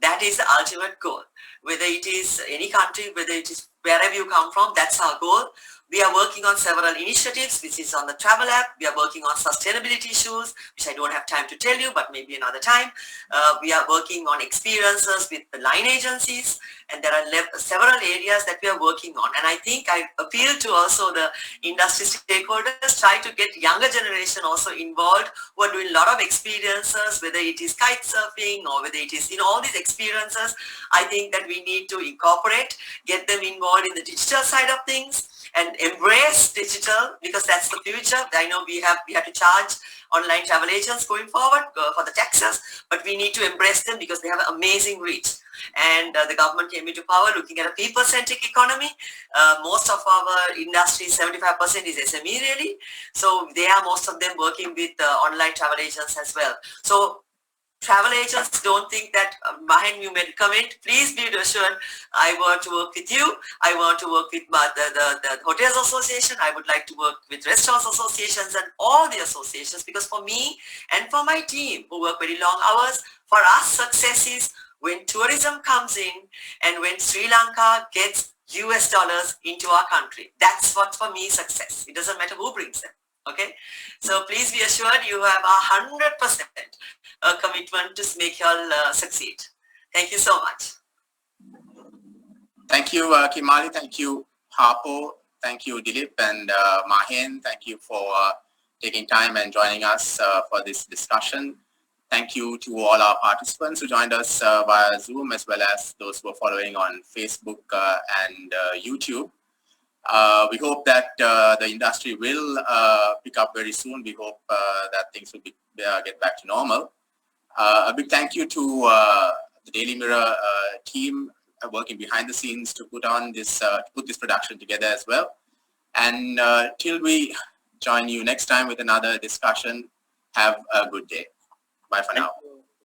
That is the ultimate goal. Whether it is any country, whether it is wherever you come from, that's our goal. We are working on several initiatives, which is on the travel app. We are working on sustainability issues, which I don't have time to tell you, but maybe another time. We are working on experiences with the line agencies, and there are several areas that we are working on. And I think I appeal to also the industry stakeholders, try to get younger generation also involved, who are doing a lot of experiences, whether it is kite surfing or whether it is all these experiences. I think that we need to incorporate, get them involved in the digital side of things, and embrace digital, because that's the future. I know we have to charge online travel agents going forward for the taxes, but we need to embrace them because they have amazing reach. And the government came into power looking at a people-centric economy. Most of our industry, 75% is SME really. So they are, most of them, working with online travel agents as well. So travel agents, don't think that, Mahen, you made a comment, please be assured, I want to work with you. I want to work with the Hotels Association. I would like to work with Restaurants Associations and all the associations, because for me and for my team who work very long hours, for us success is when tourism comes in and when Sri Lanka gets US dollars into our country. That's what for me success. It doesn't matter who brings them. Okay, so please be assured you have 100% commitment to make you all succeed. Thank you so much. Thank you, Kimali. Thank you, Harpo. Thank you, Dilip and Mahen. Thank you for taking time and joining us for this discussion. Thank you to all our participants who joined us via Zoom, as well as those who are following on Facebook and YouTube. We hope that the industry will pick up very soon. We hope that things will get back to normal. A big thank you to the Daily Mirror team working behind the scenes to put on this, put this production together as well. And till we join you next time with another discussion, have a good day. Bye for now.